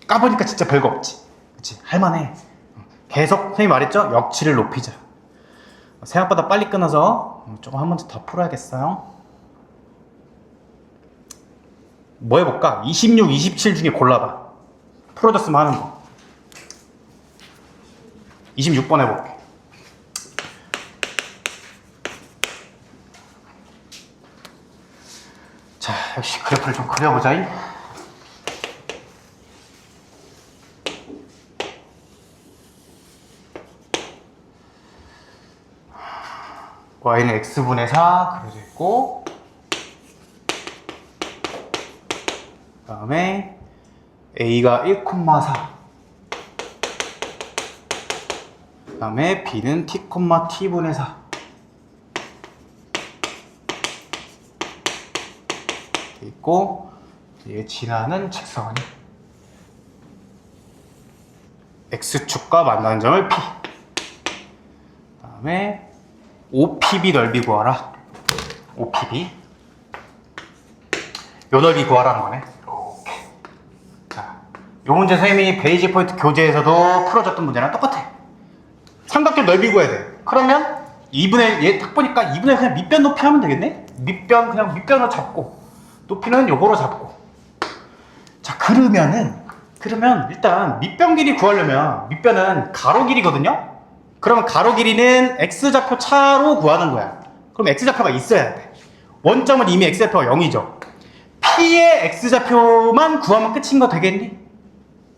까보니까 진짜 별거 없지. 그치? 할만해. 계속 선생님이 말했죠? 역치를 높이자. 생각보다 빨리 끊어서 조금 한 문제 더 풀어야겠어요. 뭐 해볼까? 26, 27 중에 골라봐. 풀어줬으면 하는 거. 26번 해볼게. 자, 역시 그래프를 좀 그려보자. y는 x분의 4 그려져 있고, 그 다음에 a가 1,4, 그 다음에 b는 t,t분의 4 있고, 얘 지나는 직선이 x축과 만나는 점을 p, 그 다음에 OPB 넓이 구하라. OPB. 요 넓이 구하라는 거네. 이렇게. 자, 요 문제 선생님이 베이직 포인트 교재에서도 풀어줬던 문제랑 똑같아. 삼각형 넓이 구해야 돼. 그러면 2분의, 얘 딱 보니까 2분의 그냥 밑변 높이 하면 되겠네? 밑변, 그냥 밑변으로 잡고, 높이는 요거로 잡고. 자, 그러면 일단 밑변 길이 구하려면, 밑변은 가로 길이거든요? 그러면 가로 길이는 x좌표 차로 구하는 거야. 그럼 x좌표가 있어야 돼. 원점은 이미 x좌표가 0이죠. p의 x좌표만 구하면 끝인 거 되겠니?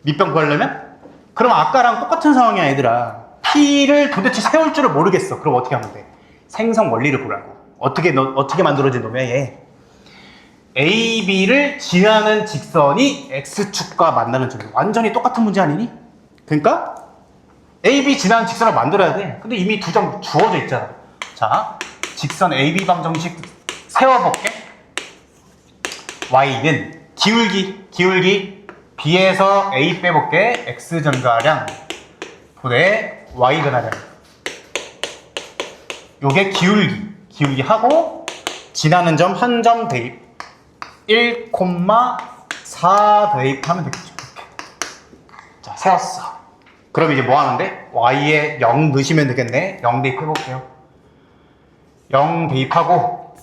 밑변 구하려면? 그럼 아까랑 똑같은 상황이야, 얘들아. p를 도대체 세울 줄을 모르겠어. 그럼 어떻게 하면 돼? 생성 원리를 보라고. 어떻게 만들어진 놈이야, 얘? a, b를 지나는 직선이 x축과 만나는 점이 완전히 똑같은 문제 아니니? 그러니까 AB 지나는 직선을 만들어야 돼. 근데 이미 두 점 주어져 있잖아. 자, 직선 AB 방정식 세워볼게. Y는 기울기 B에서 A 빼볼게. X 증가량 분의 Y 근하량. 요게 기울기 하고 지나는 점 한 점 대입 1,4 대입하면 되겠죠. 이렇게. 자, 세웠어. 그럼 이제 뭐 하는데? y에 0 넣으시면 되겠네. 0 대입해볼게요. 0 대입하고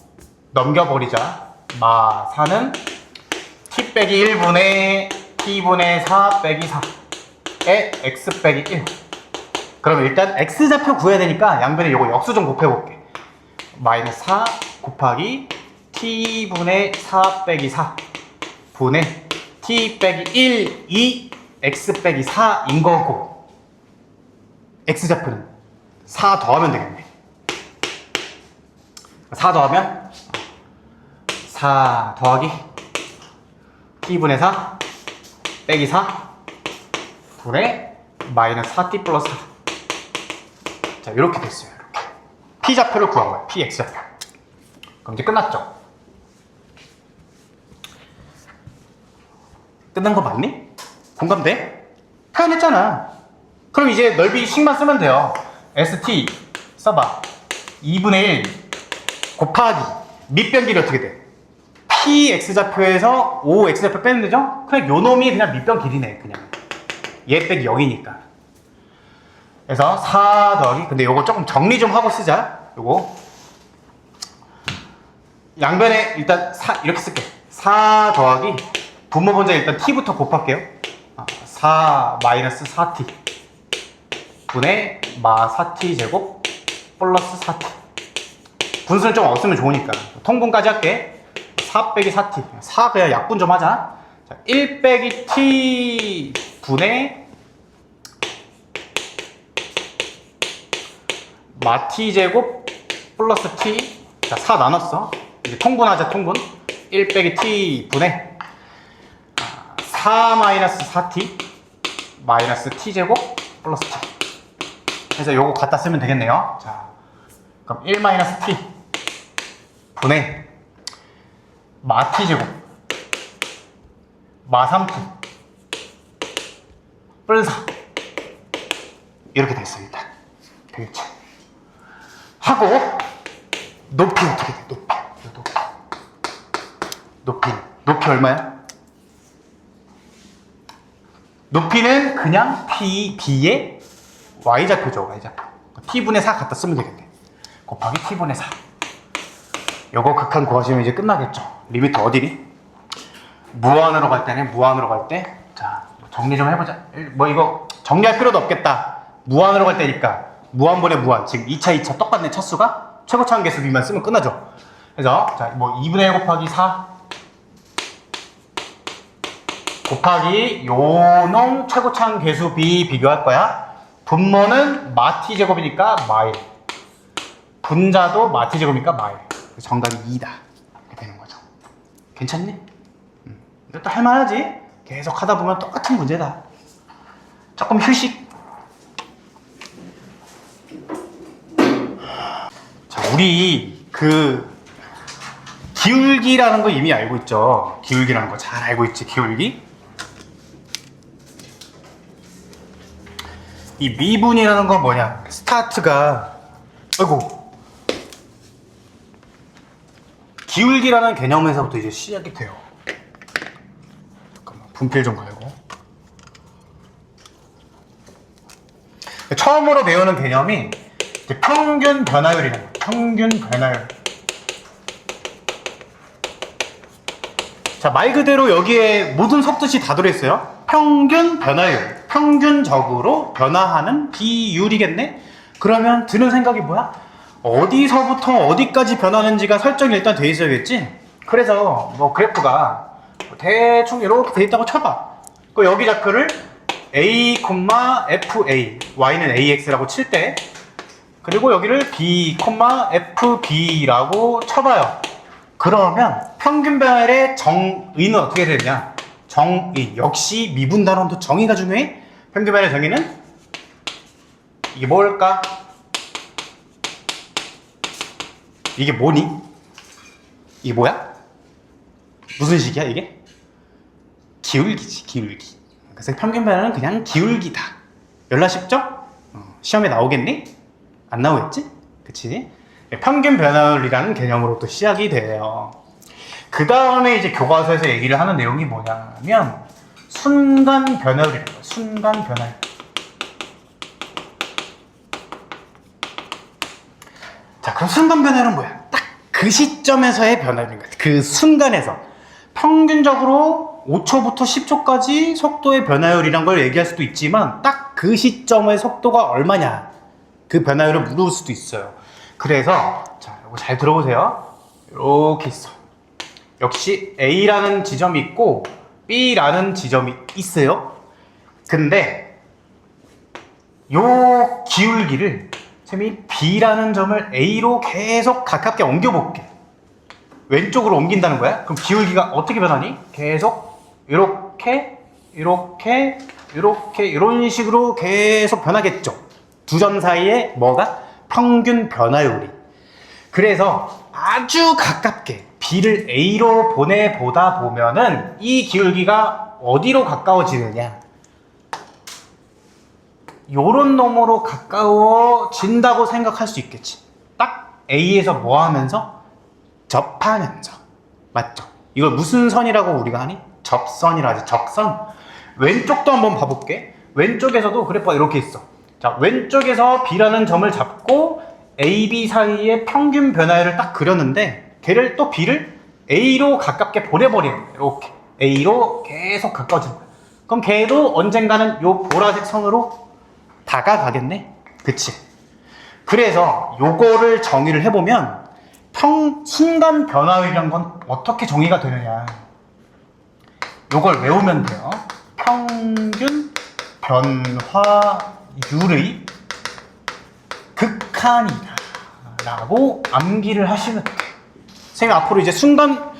넘겨버리자. 마 4는 t 빼기 1분의 t분의 4 빼기 4에 x 빼기 1. 그럼 일단 x좌표 구해야 되니까 양변에 요거 역수 좀 곱해볼게. 마이너스 4 곱하기 t분의 4 빼기 4 분의 t 빼기 1, 2 x 빼기 4인 거고, x좌표는 4 더하면 되겠네. 4 더하면 4 더하기 t분의 4 빼기 4 분의 마이너스 4t 플러스 4. 자, 이렇게 됐어요. 이렇게. p좌표를 구한 거예요. px좌표. 그럼 이제 끝났죠? 끝난 거 맞니? 공감돼? 표현했잖아. 그럼 이제 넓이식만 쓰면 돼요. st 써봐. 2분의 1 곱하기 밑변 길이 어떻게 돼? px좌표에서 5x좌표 빼면 되죠? 그냥 요 놈이 그냥 밑변 길이네. 그냥 얘 빼기 0이니까. 그래서 4 더하기, 근데 요거 조금 정리 좀 하고 쓰자. 요거 양변에 일단 이렇게 쓸게. 4 더하기 분모 분자 일단 t부터 곱할게요. 4 마이너스 4t 분의 마 4t 제곱 플러스 4t. 분수는 좀 없으면 좋으니까 통분까지 할게. 4 빼기 4t. 4 그냥 약분 좀 하자. 자, 1 빼기 t 분의 마 t 제곱 플러스 t. 자, 4 나눴어. 이제 통분하자. 통분. 1 빼기 t 분의 4 마이너스 4t 마이너스 t 제곱 플러스 t. 그래서 요거 갖다 쓰면 되겠네요. 자, 그럼 1 마이너스 t 분의 마 t 제곱 마 3t 플러스 4 이렇게 됐어. 일단 되겠지. 하고 높이 어떻게 돼? 높이 얼마야? 높이는 그냥 B의 Y좌표죠. Y좌표. T분의 4 갖다 쓰면 되겠네. 곱하기 T분의 4. 요거 극한 구하시면 이제 끝나겠죠. 리미트 어디니? 무한으로 갈 때는 무한으로 갈 때. 자, 정리 좀 해보자. 뭐 이거 정리할 필요도 없겠다. 무한으로 갈 때니까 무한분의 무한. 지금 2차 똑같네. 차수가 최고차원 계수 B만 쓰면 끝나죠. 그래서 자, 뭐 2분의 1 곱하기 4 곱하기 요놈 최고차원 계수 B 비교할 거야. 분모는 마T 제곱이니까 마일. 분자도 마T 제곱이니까 마일. 정답이 2다. 이렇게 되는 거죠. 괜찮니? 이것도 할만하지? 계속 하다 보면 똑같은 문제다. 조금 휴식. 자, 우리 기울기라는 거 이미 알고 있죠? 기울기라는 거 잘 알고 있지, 기울기? 이 미분이라는 건 뭐냐? 스타트가, 아이고. 기울기라는 개념에서부터 이제 시작이 돼요. 잠깐만, 분필 좀 갈고. 처음으로 배우는 개념이 이제 평균 변화율이라는 거예요. 평균 변화율. 자, 말 그대로 여기에 모든 속뜻이 다 들어있어요. 평균 변화율. 평균적으로 변화하는 비율이겠네? 그러면 드는 생각이 뭐야? 어디서부터 어디까지 변하는지가 설정이 일단 돼 있어야겠지? 그래서 뭐 그래프가 대충 이렇게 돼 있다고 쳐봐. 그 여기 좌표를 A, FA, Y는 AX라고 칠 때, 그리고 여기를 B, FB라고 쳐봐요. 그러면 평균 변화율의 정의는 어떻게 되느냐? 정의. 역시 미분 단원도 정의가 중요해. 평균 변화율의 정의는 이게 뭘까? 이게 뭐니? 이게 뭐야? 무슨 식이야 이게? 기울기지, 기울기. 그래서 평균 변화는 그냥 기울기다. 연락 쉽죠? 시험에 나오겠니? 안 나오겠지? 그치? 평균 변화율이라는 개념으로 또 시작이 돼요. 그 다음에 이제 교과서에서 얘기를 하는 내용이 뭐냐면 순간 변화율이라는 거예요. 순간 변화율. 자, 그럼 순간 변화율은 뭐야? 딱 그 시점에서의 변화율인 거야. 그 순간에서 평균적으로 5초부터 10초까지 속도의 변화율이란 걸 얘기할 수도 있지만 딱 그 시점의 속도가 얼마냐, 그 변화율을 물을 수도 있어요. 그래서 자, 이거 잘 들어보세요. 이렇게 있어. 역시 A라는 지점이 있고 B라는 지점이 있어요. 근데 요 기울기를 쌤이 B라는 점을 A로 계속 가깝게 옮겨볼게. 왼쪽으로 옮긴다는 거야. 그럼 기울기가 어떻게 변하니? 계속 이렇게 이런 식으로 계속 변하겠죠. 두 점 사이에 뭐가? 평균 변화율이. 그래서 아주 가깝게 B를 A로 보내보다 보면은 이 기울기가 어디로 가까워지느냐, 요런 놈으로 가까워진다고 생각할 수 있겠지. 딱 A에서 뭐 하면서? 접하면서. 맞죠? 이걸 무슨 선이라고 우리가 하니? 접선이라 하지. 접선. 왼쪽도 한번 봐볼게. 왼쪽에서도 그래프가 이렇게 있어. 자, 왼쪽에서 B라는 점을 잡고 A, B 사이에 평균 변화율을 딱 그렸는데 걔를 또 B를 A로 가깝게 보내버리는 거야. 이렇게 A로 계속 가까워지는 거야. 그럼 걔도 언젠가는 요 보라색 선으로 다가가겠네? 그치? 그래서 요거를 정의를 해보면 순간 변화율이란 건 어떻게 정의가 되느냐, 요걸 외우면 돼요. 평균 변화율의 극한이다 라고 암기를 하시면 돼요. 선생님 앞으로 이제 순간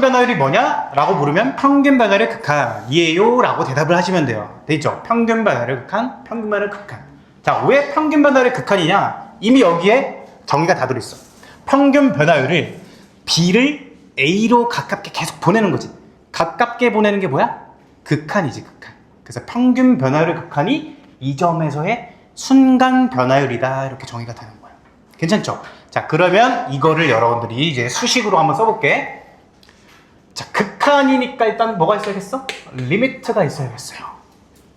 변화율이 뭐냐? 라고 물으면 평균 변화율의 극한이에요 라고 대답을 하시면 돼요. 되죠? 평균 변화율의 극한, 평균 변화율의 극한. 자, 왜 평균 변화율의 극한이냐? 이미 여기에 정의가 다 들어있어. 평균 변화율을 B를 A로 가깝게 계속 보내는 거지. 가깝게 보내는 게 뭐야? 극한이지, 극한. 그래서 평균 변화율의 극한이 이 점에서의 순간 변화율이다. 이렇게 정의가 되는 거예요. 괜찮죠? 자, 그러면 이거를 여러분들이 이제 수식으로 한번 써볼게. 자, 극한이니까 일단 뭐가 있어야겠어? 리미트가 있어야겠어요.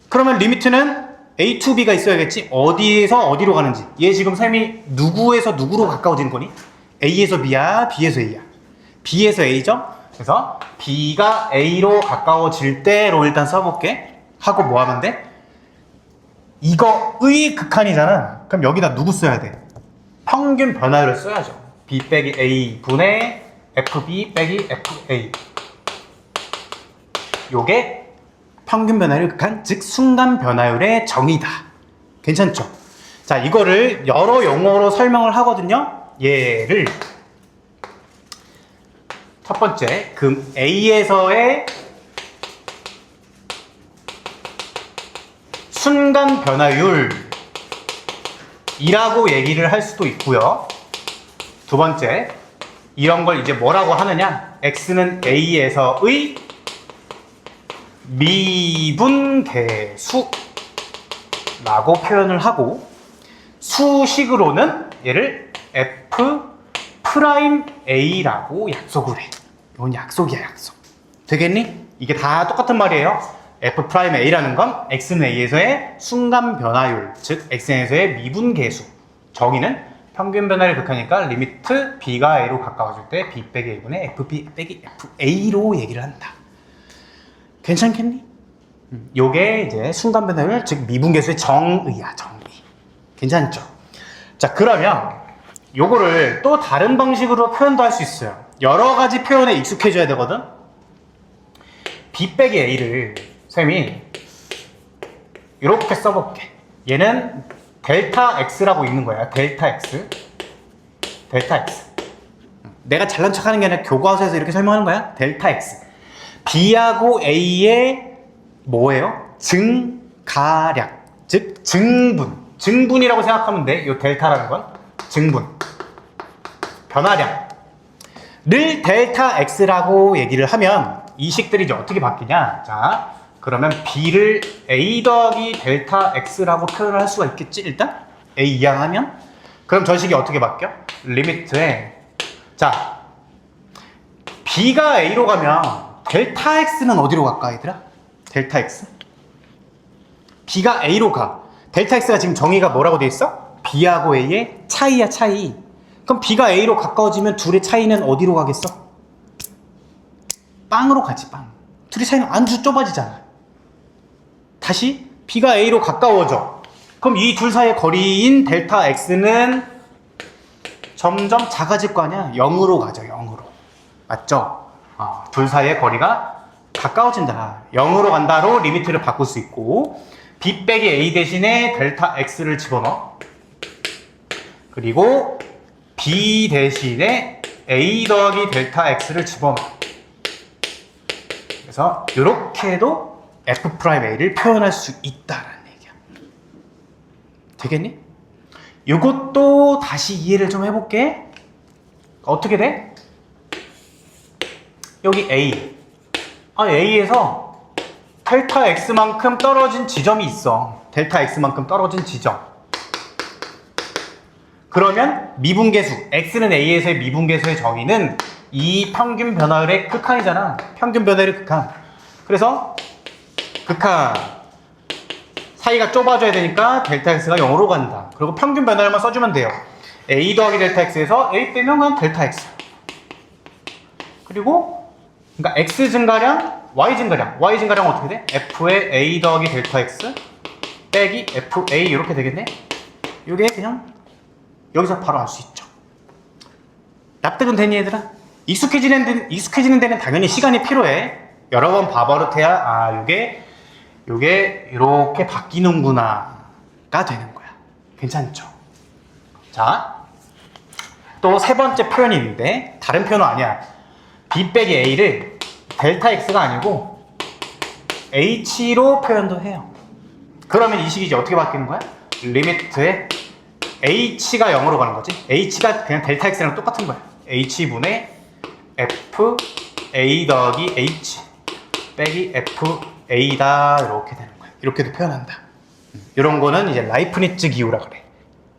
그러면 리미트는 A to B가 있어야겠지? 어디에서 어디로 가는지. 얘 지금 셈이 누구에서 누구로 가까워지는 거니? A에서 B야, B에서 A야. B에서 A죠? 그래서 B가 A로 가까워질 때로 일단 써볼게. 하고 뭐 하면 돼? 이거의 극한이잖아. 그럼 여기다 누구 써야 돼? 평균 변화율을 써야죠. B 빼기 A 분의 FB 빼기 FA. 요게 평균 변화율 극한, 즉 순간 변화율의 정의다. 괜찮죠? 자, 이거를 여러 용어로 설명을 하거든요. 얘를 첫 번째, 금 A에서의 순간 변화율이라고 얘기를 할 수도 있고요. 두 번째, 이런 걸 이제 뭐라고 하느냐? X는 A에서의 미분계수라고 표현을 하고, 수식으로는 얘를 F 프라임 A라고 약속을 해. 이건 약속이야, 약속. 되겠니? 이게 다 똑같은 말이에요. F 프라임 A라는 건 X는 A에서의 순간 변화율, 즉 X에서의 미분계수. 정의는 평균 변화율 극하니까 리미트 B가 A로 가까워질 때 B 빼기 A분의 FB 빼기 FA로 얘기를 한다. 괜찮겠니? 요게 이제 순간 변화율, 즉 미분계수의 정의야, 정의. 괜찮죠? 자, 그러면 요거를 또 다른 방식으로 표현도 할 수 있어요. 여러 가지 표현에 익숙해져야 되거든? B 빼기 A를 쌤이 이렇게 써볼게. 얘는 델타 X라고 있는 거야. 델타 X. 델타 X. 내가 잘난 척 하는 게 아니라 교과서에서 이렇게 설명하는 거야. 델타 X. B하고 A의 뭐예요? 증가량. 즉, 증분. 증분이라고 생각하면 돼. 이 델타라는 건. 증분. 변화량. 를 델타 X라고 얘기를 하면 이 식들이 이제 어떻게 바뀌냐. 자, 그러면 B를 A 더하기 델타 X라고 표현을 할 수가 있겠지, 일단? A 이항하면? 그럼 저 식이 어떻게 바뀌어? 리미트에. 자, B가 A로 가면 델타 X는 어디로 갈까, 얘들아? 델타 X? B가 A로 가. 델타 X가 지금 정의가 뭐라고 돼 있어? B하고 A의 차이야, 차이. 그럼 B가 A로 가까워지면 둘의 차이는 어디로 가겠어? 빵으로 가지, 빵. 둘의 차이는 아주 좁아지잖아. 다시 B가 A로 가까워져. 그럼 이 둘 사이의 거리인 델타 X는 점점 작아질 거 아니야? 0으로 가죠, 0으로. 맞죠? 둘 사이의 거리가 가까워진다. 0으로 간다로 리미트를 바꿀 수 있고, B 빼기 A 대신에 델타 X를 집어넣어. 그리고 B 대신에 A 더하기 델타 X를 집어넣어. 그래서 이렇게도 F 프라임 A를 표현할 수 있다라는 얘기야. 되겠니? 이것도 다시 이해를 좀 해볼게. 어떻게 돼? 여기 A. A에서 델타 X만큼 떨어진 지점이 있어. 델타 X만큼 떨어진 지점. 그러면 미분계수, X는 A에서의 미분계수의 정의는 이 평균 변화율의 극한이잖아. 평균 변화율의 극한. 그래서 극한 사이가 좁아져야 되니까 델타 X가 0으로 간다. 그리고 평균 변화율만 써주면 돼요. A 더하기 델타 X에서 A 빼면 그냥 델타 X. 그리고 그러니까 X 증가량, Y 증가량. Y 증가량 어떻게 돼? F의 A 더하기 델타 X 빼기 FA 이렇게 되겠네? 이게 그냥 여기서 바로 알 수 있죠. 납득은 되니 얘들아? 익숙해지는 데는 당연히 시간이 필요해. 여러 번 봐버릇해야 요게 이렇게 바뀌는구나가 되는 거야. 괜찮죠? 자, 또 세 번째 표현이 있는데 다른 표현은 아니야. B 빼기 A를 델타 X가 아니고 H로 표현도 해요. 그러면 이 식이 이제 어떻게 바뀌는 거야? 리미트에 H가 0으로 가는 거지. H가 그냥 델타 X랑 똑같은 거야. H분의 F A 더하기 H 빼기 FA다 이렇게 되는 거야. 이렇게도 표현한다. 이런 거는 이제 라이프니츠 기호라 그래.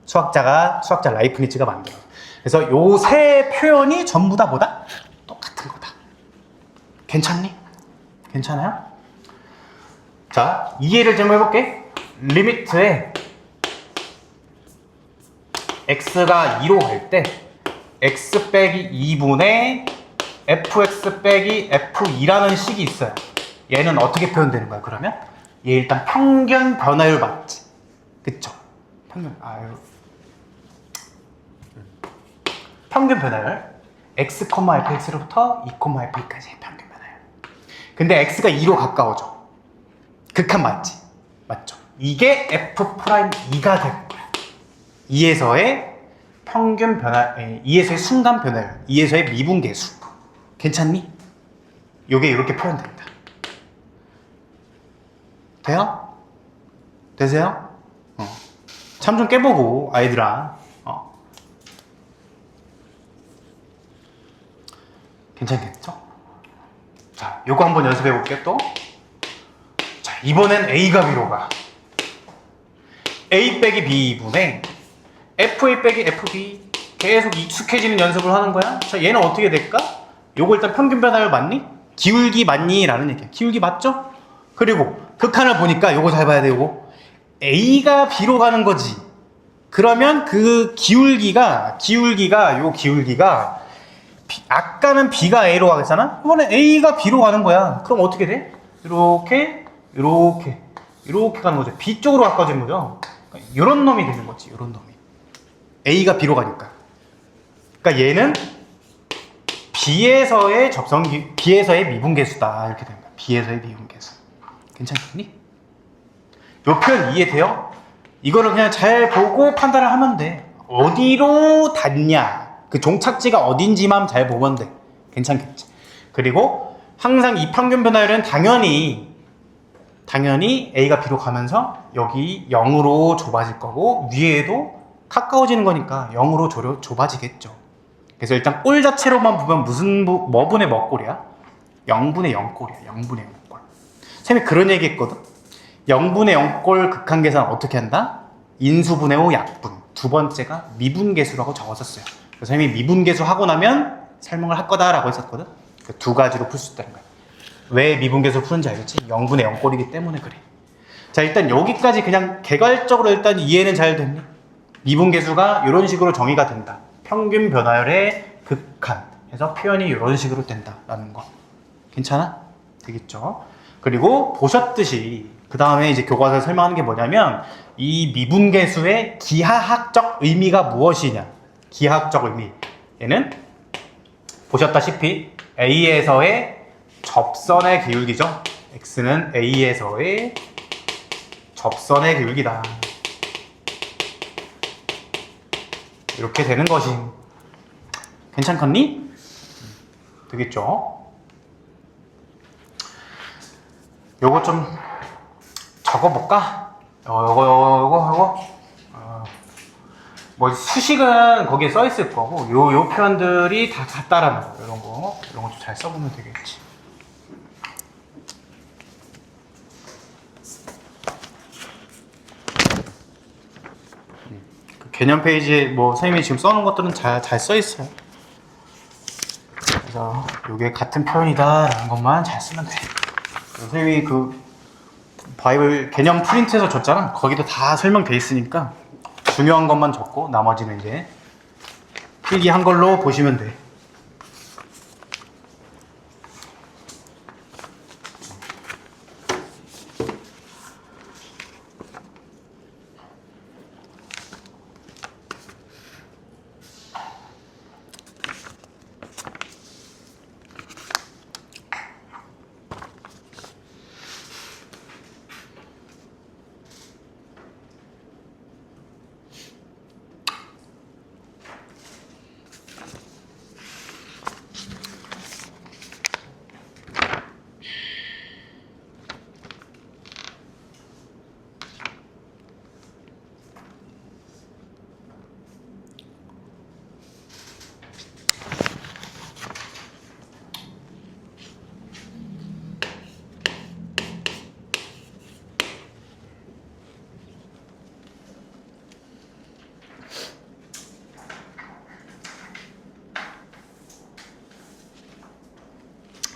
수학자 라이프니츠가 만들어. 그래서 요 세 표현이 전부 다 뭐다? 똑같은 거다. 괜찮니? 괜찮아요? 자, 이해를 좀 해볼게. 리미트에 x가 2로 갈 때 x 빼기 2분의 fx 빼기 f2라는 식이 있어요. 얘는 어떻게 표현되는 거야, 그러면? 얘 일단 평균 변화율 맞지? 그쵸? 평균 변화율 x, fx로부터 2, f까지의 평균 변화율. 근데 x가 2로 가까워져. 극한 맞지? 맞죠? 이게 f'2가 되는 거야. 2에서의 평균 변화, 2에서의 순간 변화율, 2에서의 미분계수. 괜찮니? 요게 이렇게 표현된다. 돼요? 되세요? 참 좀 깨보고, 아이들아. 괜찮겠죠? 자, 요거 한번 연습해 볼게요, 또. 자, 이번엔 A가 B로 가. A 빼기 B분의 FA 빼기 FB. 계속 익숙해지는 연습을 하는 거야. 자, 얘는 어떻게 될까? 요거 일단 평균 변화율 맞니? 기울기 맞니? 라는 얘기야. 기울기 맞죠? 그리고 극한을 보니까 요거 잘 봐야 돼, 요거. A가 B로 가는 거지. 그러면 그 기울기가 아까는 B가 A로 가겠잖아? 이번에 A가 B로 가는 거야. 그럼 어떻게 돼? 이렇게 가는 거죠. B 쪽으로 가까워지는 거죠. 그러니까 이런 놈이 되는 거지. 이런 놈이. A가 B로 가니까. 그러니까 얘는 B에서의 B에서의 미분계수다. 이렇게 되는 거야. B에서의 미분계수. 괜찮겠니? 요 표현 이해돼요? 이거를 그냥 잘 보고 판단을 하면 돼. 어디로 닿냐? 그 종착지가 어딘지만 잘 보면 돼. 괜찮겠지? 그리고 항상 이 평균 변화율은 당연히 A가 B로 가면서 여기 0으로 좁아질 거고 위에도 가까워지는 거니까 0으로 좁아지겠죠. 그래서 일단 꼴 자체로만 보면 뭐분의 뭐 꼴이야? 0분의 0꼴이야. 0분의 0꼴. 쌤이 그런 얘기 했거든. 0분의 0꼴 극한 계산 어떻게 한다? 인수분해 후 약분. 두 번째가 미분계수라고 적었었어요. 그래서 쌤이 미분계수 하고 나면 설명을 할 거다라고 했었거든. 그 두 가지로 풀 수 있다는 거야. 왜 미분계수를 푸는지 알겠지? 0분의 0꼴이기 때문에 그래. 자, 일단 여기까지 그냥 개괄적으로 일단 이해는 잘 됐니? 미분계수가 이런 식으로 정의가 된다. 평균 변화율의 극한 해서 표현이 이런 식으로 된다라는 거. 괜찮아? 되겠죠? 그리고 보셨듯이 그 다음에 이제 교과서에 설명하는 게 뭐냐면 이 미분계수의 기하학적 의미가 무엇이냐. 기하학적 의미. 얘는 보셨다시피 A에서의 접선의 기울기죠. X는 A에서의 접선의 기울기다. 이렇게 되는 것이. 괜찮겠니? 되겠죠? 요거 좀 적어볼까? 요거. 뭐 수식은 거기에 써 있을 거고 요 표현들이 다 같다라는 거. 이런 거 좀 잘 써보면 되겠지. 그 개념 페이지에 뭐 선생님이 지금 써놓은 것들은 잘 써 있어요. 그래서 요게 같은 표현이다라는 것만 잘 쓰면 돼. 선생님이 그 바이블 개념 프린트해서 줬잖아. 거기도 다 설명돼 있으니까 중요한 것만 적고 나머지는 이제 필기한 걸로 보시면 돼.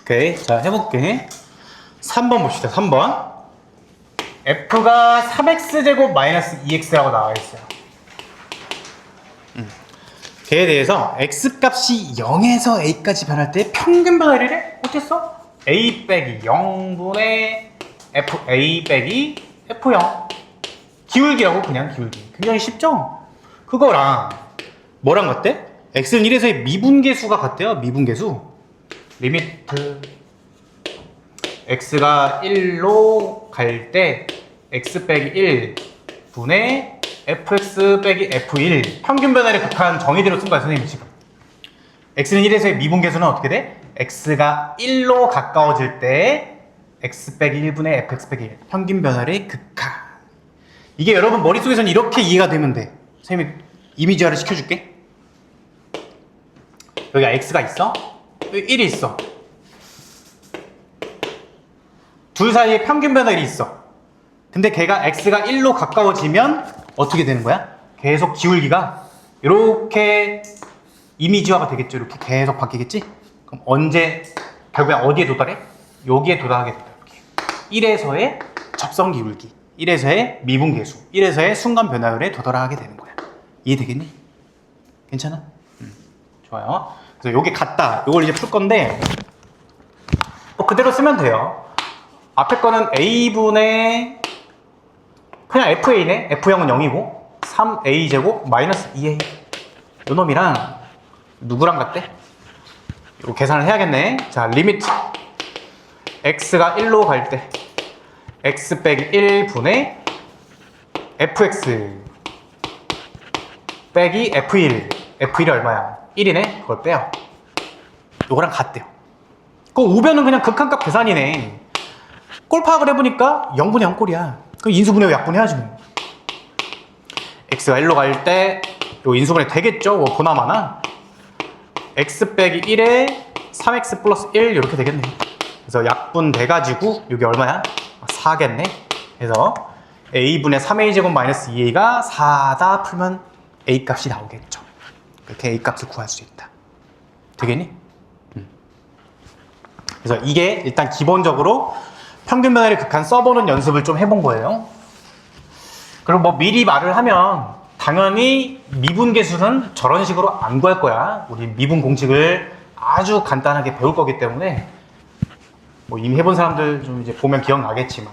오케이. 자, 해볼게. 3번 봅시다. 3번. f가 3x제곱 마이너스 2x라고 나와 있어요. 걔에 대해서 x값이 0에서 a까지 변할 때 평균 변화를 어땠어? a 빼기 0분의 a 빼기 f0. 기울기라고, 그냥 기울기. 굉장히 쉽죠? 그거랑 뭐랑 같대? x는 1에서의 미분계수가 같대요. 미분계수. 리미트 x가 1로 갈 때 x 빼기 1 분의 fx 빼기 f1. 평균 변화를 극한 정의대로 쓴 거야, 선생님 지금. x는 1에서의 미분계수는 어떻게 돼? x가 1로 가까워질 때 x 빼기 1분의 fx 빼기 1. 평균 변화를 극한. 이게 여러분 머릿속에서는 이렇게 이해가 되면 돼. 선생님이 이미지화를 시켜줄게. 여기가 x가 있어? 여기 1이 있어. 둘 사이에 평균 변화율이 있어. 근데 걔가 x가 1로 가까워지면 어떻게 되는 거야? 계속 기울기가 이렇게 이미지화가 되겠죠. 이렇게 계속 바뀌겠지? 그럼 언제 결국에 어디에 도달해? 여기에 도달하게 된다. 1에서의 접선 기울기, 1에서의 미분계수, 1에서의 순간 변화율에 도달하게 되는 거야. 이해되겠니? 괜찮아? 좋아요. 그래서 요게 같다. 요걸 이제 풀 건데 그대로 쓰면 돼요. 앞에 거는 a분의 그냥 fa네. f0은 0이고 3a제곱 마이너스 2a. 요 놈이랑 누구랑 같대? 이거 계산을 해야겠네. 자, 리미트 x가 1로 갈 때 x 빼기 1분의 fx 빼기 f1. f1이 얼마야? 1이네? 그걸 빼요. 요거랑 같대요. 그 우변은 그냥 극한값 계산이네. 꼴 파악을 해보니까 0분의 0 꼴이야. 그럼 인수분해 약분해야지 뭐. x가 1로 갈 때 요 인수분해 되겠죠? 뭐 보나마나 x 빼기 1에 3x 플러스 1 이렇게 되겠네. 그래서 약분 돼가지고 이게 얼마야? 4겠네. 그래서 a분의 3a제곱 마이너스 2a가 4다 풀면 a 값이 나오겠죠. 그렇게 a 값을 구할 수 있다. 되겠니? 그래서 이게 일단 기본적으로 평균 변화를 극한 써보는 연습을 좀 해본 거예요. 그리고 뭐 미리 말을 하면 당연히 미분계수는 저런 식으로 안 구할 거야. 우리 미분 공식을 아주 간단하게 배울 거기 때문에 뭐 이미 해본 사람들 좀 이제 보면 기억나겠지만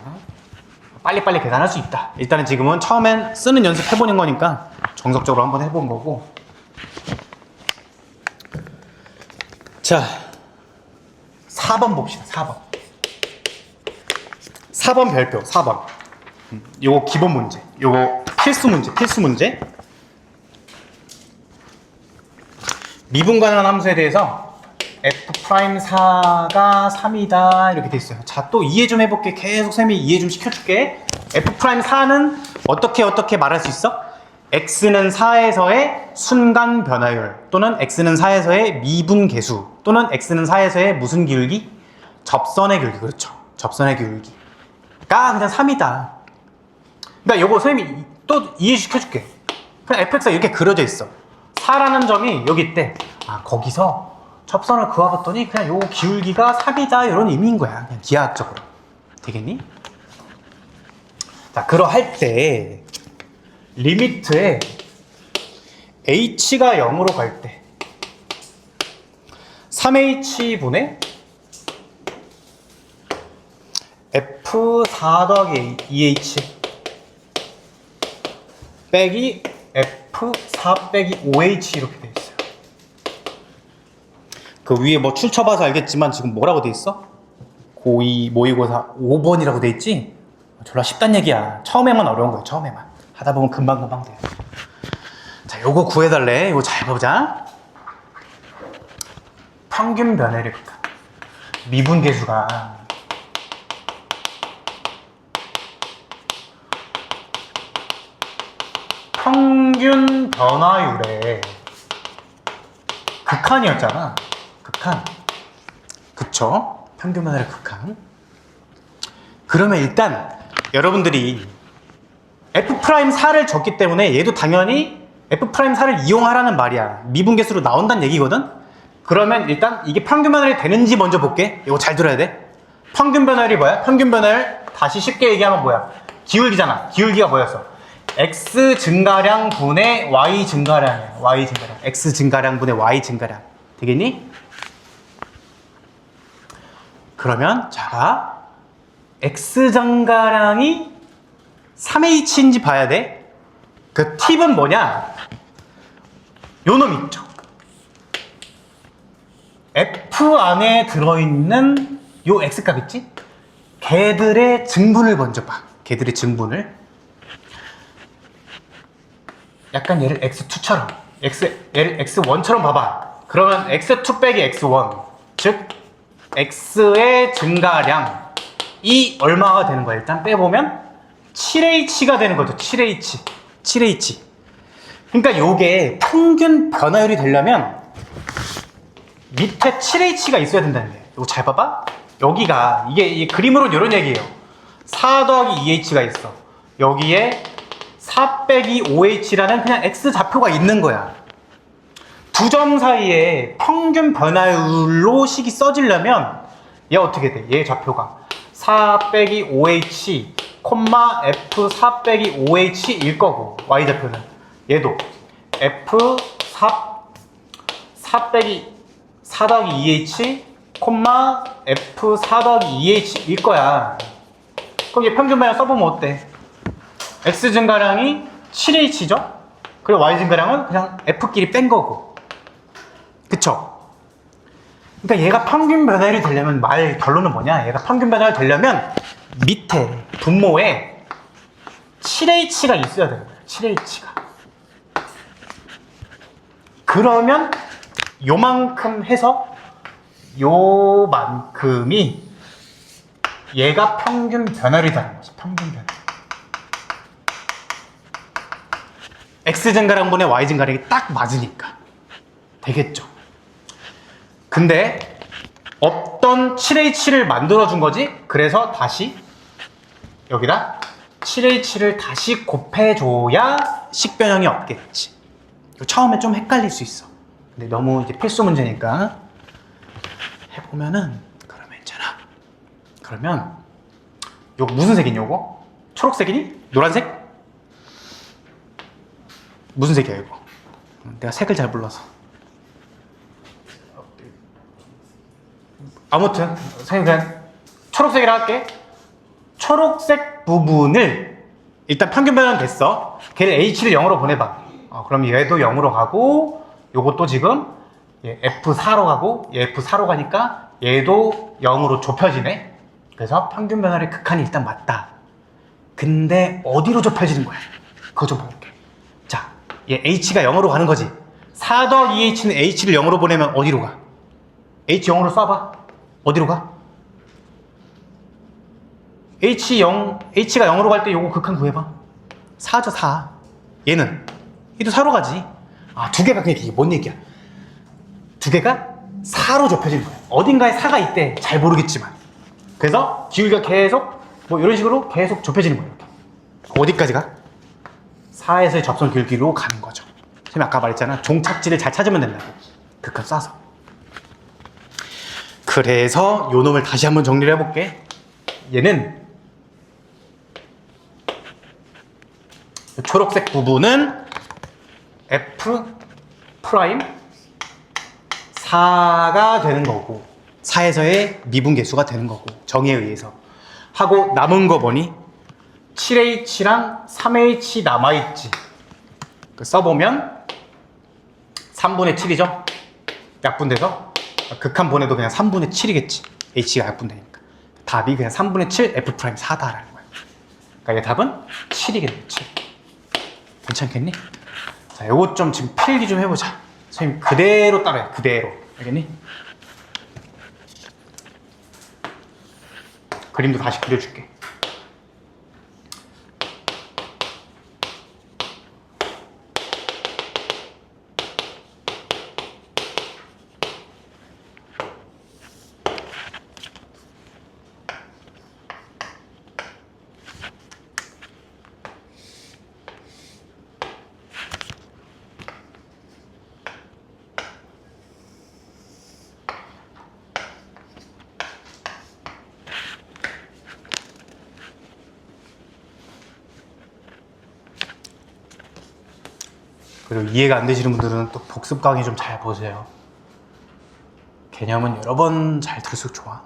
빨리빨리 계산할 수 있다. 일단은 지금은 처음엔 쓰는 연습 해보는 거니까 정석적으로 한번 해본 거고. 자, 4번 봅시다. 4번. 4번 별표, 4번. 요거 기본 문제. 요거 필수 문제. 미분 가능한 함수에 대해서 f'4가 3이다 이렇게 돼 있어요. 자, 또 이해 좀 해볼게. 계속 쌤이 이해 좀 시켜줄게. f'4는 어떻게 말할 수 있어? x는 4에서의 순간 변화율 또는 x는 4에서의 미분 계수 또는 x는 4에서의 무슨 기울기? 접선의 기울기. 그렇죠. 접선의 기울기가 그냥 3이다. 그러니까 요거 선생님이 또 이해시켜줄게. 그냥 fx가 이렇게 그려져 있어. 4라는 점이 여기 있대. 아, 거기서 접선을 그어봤더니 그냥 요 기울기가 3이다 이런 의미인 거야. 그냥 기하학적으로. 되겠니? 자, 그러할 때 리미트에 h가 0으로 갈 때 3h분의 f4 더하기 2h 빼기 f4 빼기 5h 이렇게 돼 있어요. 그 위에 뭐 출처봐서 알겠지만 지금 뭐라고 돼 있어? 고2 모의고사 5번이라고 돼 있지? 졸라 쉽단 얘기야. 처음에만 어려운 거야. 처음에만 하다 보면 금방 돼. 자, 요거 구해달래. 요거 잘 보자. 평균 변화율 미분계수가 평균 변화율의 극한이었잖아. 극한. 그쵸? 평균 변화율의 극한. 그러면 일단 여러분들이 F'4를 줬기 때문에 얘도 당연히 F'4를 이용하라는 말이야. 미분계수로 나온다는 얘기거든? 그러면 일단 이게 평균 변화율이 되는지 먼저 볼게. 이거 잘 들어야 돼. 평균 변화율이 뭐야? 평균 변화율 다시 쉽게 얘기하면 뭐야? 기울기잖아. 기울기가 뭐였어? x 증가량 분의 y 증가량이야. y 증가량. x 증가량 분의 y 증가량. 되겠니? 그러면 자가 x 증가량이 3h인지 봐야 돼. 그 팁은 뭐냐? 요 놈 있죠. f 안에 들어있는 요 x값 있지? 걔들의 증분을 먼저 봐. 걔들의 증분을. 약간 얘를 x2처럼 얘를 x1처럼 봐봐. 그러면 x2 빼기 x1 즉 x의 증가량이 얼마가 되는 거야? 일단 빼보면 7h가 되는 거죠. 7h 그러니까 요게 평균 변화율이 되려면 밑에 7h가 있어야 된다는 게. 이거 잘 봐봐. 여기가 이게 그림으로는 이런 얘기예요. 4 더하기 2h가 있어. 여기에 4 빼기 5h라는 그냥 x 좌표가 있는 거야. 두 점 사이에 평균 변화율로 식이 써지려면 얘 어떻게 돼? 얘 좌표가 4 빼기 5h, f 4 빼기 5h일 거고 y 좌표는 얘도 f 4 빼기 4 더하기 2h, f 4 더하기 2h일 거야. 그럼 얘 평균 변화 써보면 어때? x 증가량이 7h죠? 그리고 y 증가량은 그냥 f끼리 뺀 거고. 그쵸? 그러니까 얘가 평균 변화율이 되려면 결론은 뭐냐? 얘가 평균 변화율이 되려면 밑에 분모에 7h가 있어야 되는 거야. 7h가. 그러면 요만큼 해서 요만큼이 얘가 평균 변화율이라는 거지. 평균 변화. x 증가량분의 y 증가량이 딱 맞으니까 되겠죠. 근데 없던 7h를 만들어준 거지. 그래서 다시 여기다 7h를 다시 곱해줘야 식변형이 없겠지. 이거 처음에 좀 헷갈릴 수 있어. 근데 너무 이제 필수 문제니까 해보면은 그러면 있잖아. 그러면 요거 무슨 색이니 요거? 초록색이니? 노란색? 무슨 색이야 이거? 내가 색을 잘 몰라서. 아무튼 선생님 그냥 초록색이라 할게. 초록색 부분을 일단 평균 변화는 됐어. 걔를 h를 0으로 보내봐. 그럼 얘도 0으로 가고 요것도 지금 얘 f4로 가고 얘 f4로 가니까 얘도 0으로 좁혀지네. 그래서 평균 변화의 극한이 일단 맞다. 근데 어디로 좁혀지는 거야? 그거 좀 볼게. 자, 얘 h가 0으로 가는 거지. 4 더하기 h는 h를 0으로 보내면 어디로 가? h 0으로 쏴봐. 어디로 가? h가 0으로 갈 때 요거 극한 구해봐. 4죠, 4. 얘는? 얘도 4로 가지. 두 개가 그냥 이게 뭔 얘기야? 두 개가 4로 좁혀지는 거야. 어딘가에 4가 있대. 잘 모르겠지만. 그래서 기울기가 계속 뭐 이런 식으로 계속 좁혀지는 거예요. 어디까지 가? 4에서의 접선 기울기로 가는 거죠. 선생님 아까 말했잖아. 종착지를 잘 찾으면 된다고. 극한 쏴서. 그래서 요 놈을 다시 한번 정리를 해볼게. 얘는 초록색 부분은 f 프라임 4가 되는 거고 4에서의 미분계수가 되는 거고 정의에 의해서 하고 남은 거 보니 7h랑 3h 남아있지. 써보면 3분의 7이죠. 약분돼서 극한 보내도 그냥 3분의 7이겠지. h가 약분되니까 답이 그냥 3분의 7 f 프라임 4다라는 거야. 그러니까 얘 답은 7이겠네. 7. 괜찮겠니? 자, 요거 좀 지금 필기 좀 해보자. 선생님 그대로 따라해. 그대로. 알겠니? 그림도 다시 그려줄게. 그리고 이해가 안 되시는 분들은 또 복습 강의 좀 잘 보세요. 개념은 여러 번 잘 들을수록 좋아.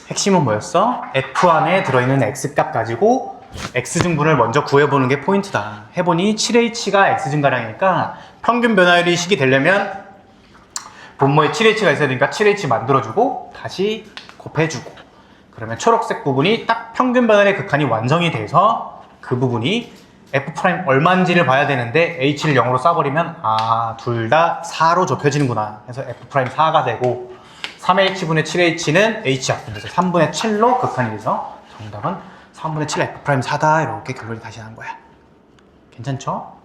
핵심은 뭐였어? F 안에 들어있는 X값 가지고 X증분을 먼저 구해보는 게 포인트다. 해보니 7H가 X증가량이니까 평균 변화율이 식이 되려면 분모에 7H가 있어야 되니까 7H 만들어주고 다시 곱해주고, 그러면 초록색 부분이 딱 평균 변화율의 극한이 완성이 돼서 그 부분이 F' 얼마인지를 봐야 되는데 H를 0으로 쏴버리면 둘 다 4로 좁혀지는구나. 그래서 F' 4가 되고 3H분의 7H는 H야. 그래서 3분의 7로 극한이 돼서 정답은 3분의 7 F' 4다. 이렇게 결론이 다시 나는 거야. 괜찮죠?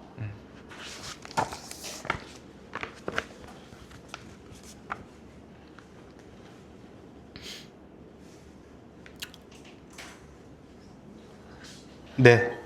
네.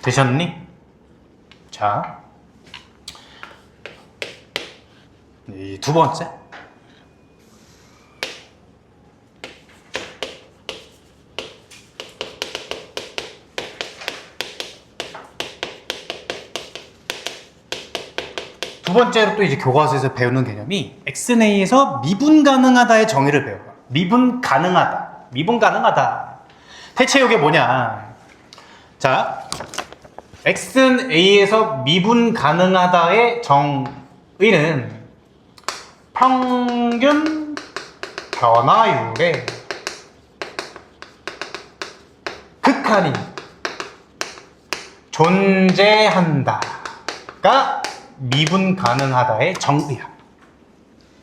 되셨니? 자, 이 두 번째. 두 번째로 또 이제 교과서에서 배우는 개념이 XnA에서 미분 가능하다의 정의를 배워요. 미분 가능하다. 미분 가능하다. 대체 이게 뭐냐? 자, XnA에서 미분 가능하다의 정의는 평균 변화율의 극한이 존재한다가 미분 가능하다의 정의야.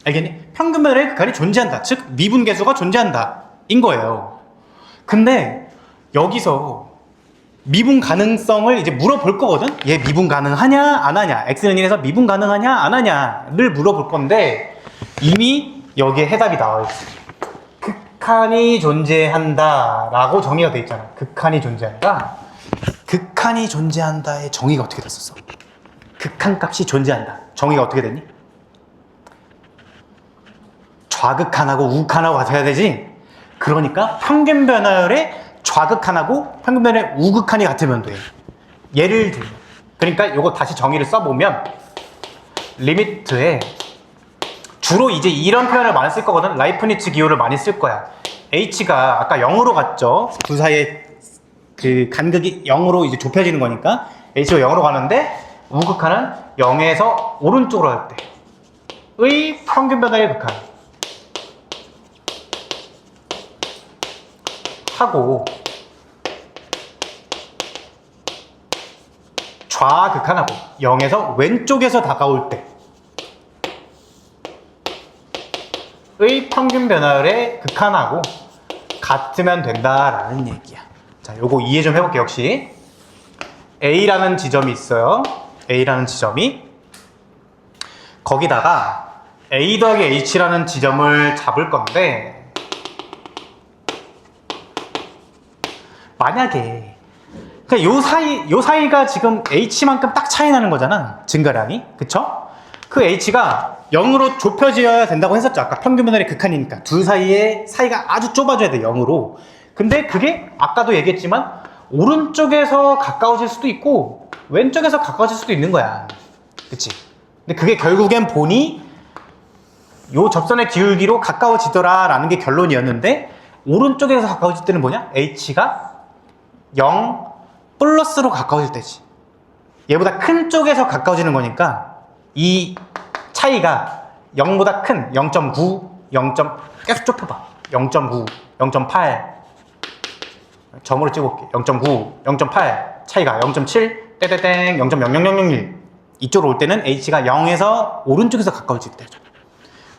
알겠니? 평균 변화율의 극한이 존재한다. 즉 미분 계수가 존재한다 인 거예요. 근데 여기서 미분 가능성을 이제 물어볼 거거든? 얘 미분 가능하냐 안 하냐, X는 1에서 미분 가능하냐 안 하냐를 물어볼 건데 이미 여기에 해답이 나와 있어. 극한이 존재한다 라고 정의가 돼 있잖아. 극한이 존재한다. 극한이 존재한다의 정의가 어떻게 됐었어? 극한값이 존재한다. 정의가 어떻게 됐니? 좌극한하고 우극한하고 같아야 되지. 그러니까 평균 변화율의 좌극한하고 평균 변화율의 우극한이 같으면 돼. 예를 들면, 그러니까 이거 다시 정의를 써보면 리미트에 주로 이제 이런 표현을 많이 쓸 거거든. 라이프니츠 기호를 많이 쓸 거야. H가 아까 0으로 갔죠. 두 사이의 그 간극이 0으로 이제 좁혀지는 거니까 H가 0으로 가는데 우극한은 0에서 오른쪽으로 갈 때의 평균 변화의 극한 하고, 좌극한하고 0에서 왼쪽에서 다가올 때의 평균 변화율의 극한하고 같으면 된다라는 얘기야. 자, 요거 이해 좀 해볼게요. 역시 A라는 지점이 있어요. A라는 지점이, 거기다가 A 더하기 H라는 지점을 잡을 건데, 만약에 그러니까 요 사이가 지금 H만큼 딱 차이 나는 거잖아. 증가량이. 그쵸? 그 H가 0으로 좁혀져야 된다고 했었죠. 아까 평균 변화율의 극한이니까 둘 사이의 사이가 아주 좁아져야 돼. 0으로. 근데 그게 아까도 얘기했지만 오른쪽에서 가까워질 수도 있고 왼쪽에서 가까워질 수도 있는 거야. 그치? 근데 그게 결국엔 보니 요 접선의 기울기로 가까워지더라 라는 게 결론이었는데, 오른쪽에서 가까워질 때는 뭐냐? H가 0 플러스로 가까워질 때지. 얘보다 큰 쪽에서 가까워지는 거니까 이 차이가 0보다 큰 0.9, 0. 계속 좁혀봐. 0.9, 0.8 점으로 찍어볼게. 0.9, 0.8 차이가 0.7, 떼떼땡 0.00001 이쪽으로 올 때는 H가 0에서 오른쪽에서 가까워질 때죠.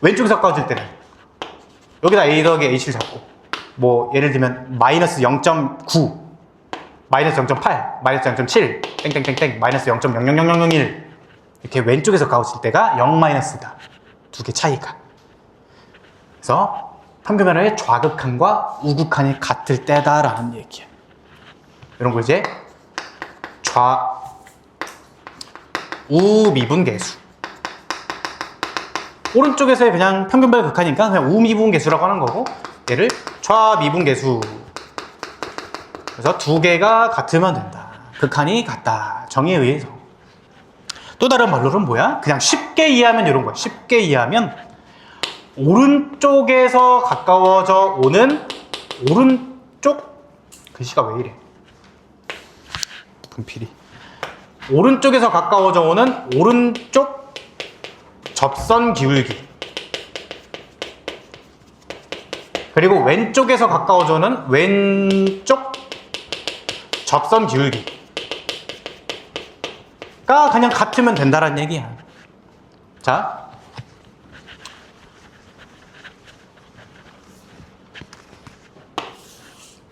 왼쪽에서 가까워질 때는 여기다 A 더하기 H를 잡고, 뭐 예를 들면 마이너스 0.9 마이너스 0.8, 마이너스 0.7, 땡땡땡땡, 마이너스 0.00001 이렇게 왼쪽에서 가까워질 때가 0 마이너스다. 두 개 차이가. 그래서 평균변화의 좌극한과 우극한이 같을 때다라는 얘기야. 이런 거 이제 우미분계수. 오른쪽에서의 그냥 평균변화 극한이니까 그냥 우미분계수라고 하는 거고, 얘를 좌미분계수. 그래서 두 개가 같으면 된다. 극한이 같다. 정의에 의해서. 또 다른 말로는 뭐야? 그냥 쉽게 이해하면 이런 거야. 쉽게 이해하면 오른쪽에서 가까워져 오는 오른쪽 글씨가 왜 이래? 분필이. 오른쪽에서 가까워져 오는 오른쪽 접선 기울기. 그리고 왼쪽에서 가까워져 오는 왼쪽 접선 기울기가 그냥 같으면 된다는 얘기야. 자,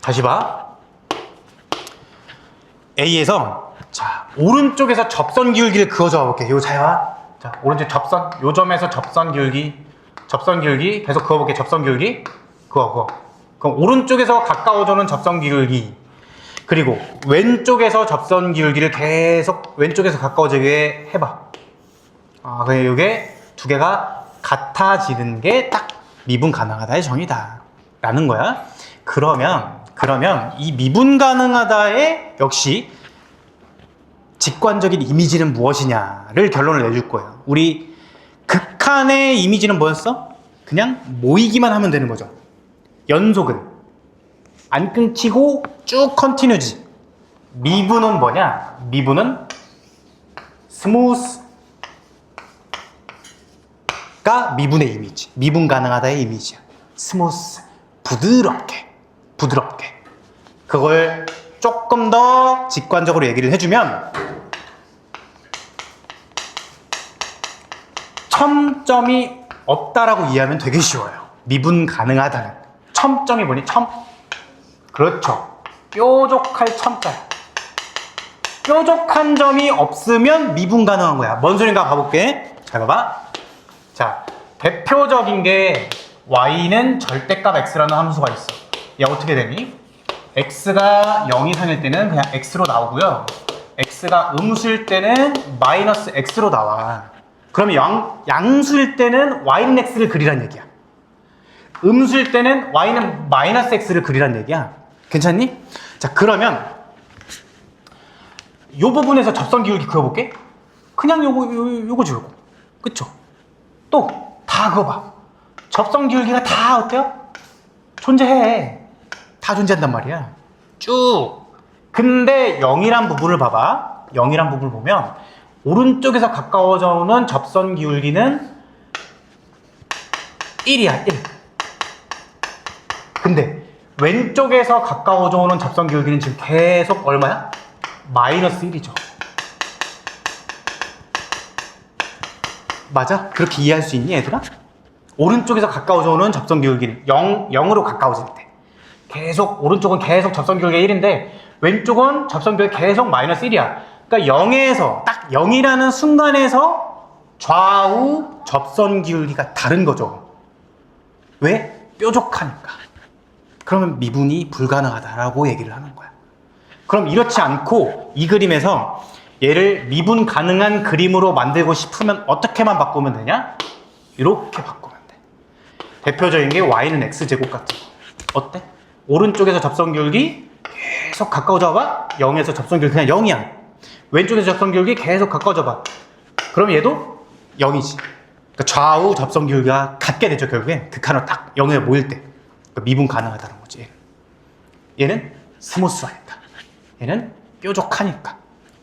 다시 봐. A에서 자 오른쪽에서 접선 기울기를 그어줘 볼게. 요 잘 봐. 자 오른쪽 접선, 요 점에서 접선 기울기 계속 그어볼게. 접선 기울기 그거. 그럼 오른쪽에서 가까워져는 접선 기울기, 그리고 왼쪽에서 접선 기울기를 계속 왼쪽에서 가까워지게 해봐. 그래 이게 두 개가 같아지는 게 딱 미분 가능하다의 정의다 라는 거야. 그러면 이 미분 가능하다의 역시 직관적인 이미지는 무엇이냐를 결론을 내줄 거예요. 우리 극한의 이미지는 뭐였어? 그냥 모이기만 하면 되는 거죠. 연속은 안 끊기고 쭉 컨티뉴지. 미분은 뭐냐? 미분은 스무스가 미분의 이미지, 미분 가능하다의 이미지야. 스무스, 부드럽게. 그걸 조금 더 직관적으로 얘기를 해주면 첨점이 없다라고 이해하면 되게 쉬워요. 미분 가능하다는 첨점이 뭐니? 그렇죠. 뾰족할 첨자야. 뾰족한 점이 없으면 미분 가능한 거야. 뭔 소린가 봐볼게. 잘 봐봐. 자, 대표적인 게 y는 절대값 x라는 함수가 있어. 얘 어떻게 되니? x가 0 이상일 때는 그냥 x로 나오고요. x가 음수일 때는 마이너스 x로 나와. 그러면 양수일 때는 y는 x를 그리란 얘기야. 음수일 때는 y는 마이너스 x를 그리란 얘기야. 괜찮니? 자, 그러면 요 부분에서 접선 기울기 그어볼게. 그냥 요거지, 요거. 그쵸? 또 다 그어봐. 접선 기울기가 다 어때요? 존재해. 다 존재한단 말이야. 쭉. 근데 0이란 부분을 봐봐. 0이란 부분을 보면 오른쪽에서 가까워져 오는 접선 기울기는 1이야, 1. 근데 왼쪽에서 가까워져 오는 접선 기울기는 지금 계속 얼마야? 마이너스 1이죠. 맞아? 그렇게 이해할 수 있니, 얘들아? 오른쪽에서 가까워져 오는 접선 기울기는 0으로 가까워질 때. 계속, 오른쪽은 계속 접선 기울기가 1인데, 왼쪽은 접선 기울기가 계속 마이너스 1이야. 그러니까 0에서, 딱 0이라는 순간에서 좌우 접선 기울기가 다른 거죠. 왜? 뾰족하니까. 그러면 미분이 불가능하다라고 얘기를 하는 거야. 그럼 이렇지 않고 이 그림에서 얘를 미분 가능한 그림으로 만들고 싶으면 어떻게만 바꾸면 되냐? 이렇게 바꾸면 돼. 대표적인 게 y는 x제곱 같은 거. 어때? 오른쪽에서 접선 기울기 계속 가까워져 봐. 0에서 접선 기울기 그냥 0이야. 왼쪽에서 접선 기울기 계속 가까워져 봐. 그럼 얘도 0이지. 그러니까 좌우 접선 기울기가 같게 되죠. 결국엔 극한으로 딱 0에 모일 때. 그러니까 미분 가능하다는 거지. 얘는 스무스하니까. 얘는 뾰족하니까.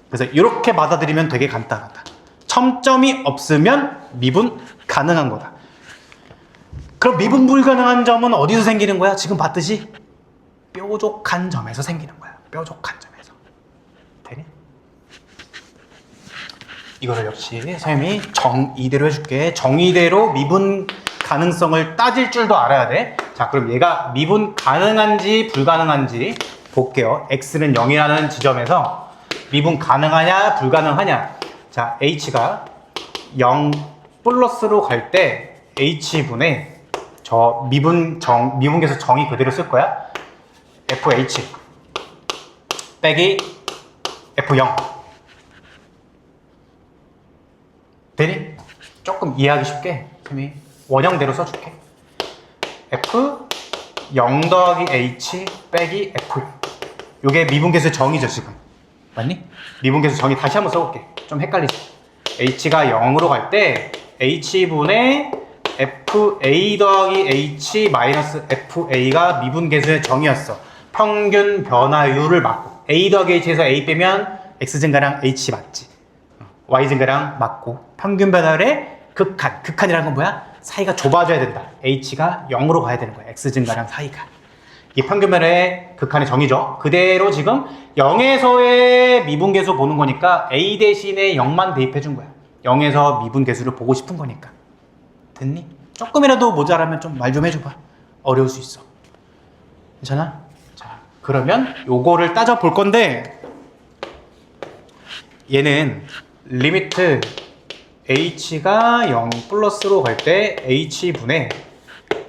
그래서 이렇게 받아들이면 되게 간단하다. 첨점이 없으면 미분 가능한 거다. 그럼 미분 불가능한 점은 어디서 생기는 거야? 지금 봤듯이 뾰족한 점에서 생기는 거야. 뾰족한 점에서. 되니? 이거를 역시 선생님이 정의대로 해줄게. 정의대로 미분 가능성을 따질 줄도 알아야 돼. 자, 그럼 얘가 미분 가능한지 불가능한지 볼게요. x는 0이라는 지점에서 미분 가능하냐 불가능하냐. 자, h가 0 플러스로 갈 때 h분의 저 미분계수 정의 그대로 쓸 거야. fh 빼기 f0 되니? 조금 이해하기 쉽게 쌤이 원형대로 써줄게. f0 더하기 h 빼기 f. 요게 미분계수 정의죠 지금. 맞니? 미분계수 정의 다시 한번 써볼게. 좀 헷갈리지? h가 0으로 갈 때 h분의 fa 더하기 h 마이너스 fa가 미분계수의 정의였어. 평균 변화율을 맞고 a 더하기 h에서 a 빼면 x 증가량 h 맞지? y 증가량 맞고 평균 변화율의 극한이라는 건 뭐야? 사이가 좁아져야 된다. h가 0으로 가야 되는 거야. x 증가량 사이가. 이게 평균 변화의 극한의 정의죠. 그대로 지금 0에서의 미분계수 보는 거니까 a 대신에 0만 대입해 준 거야. 0에서 미분계수를 보고 싶은 거니까. 됐니? 조금이라도 모자라면 좀 말 좀 해줘봐. 어려울 수 있어. 괜찮아? 자, 그러면 요거를 따져 볼 건데 얘는 리미트 h가 0 플러스로 갈 때 h분의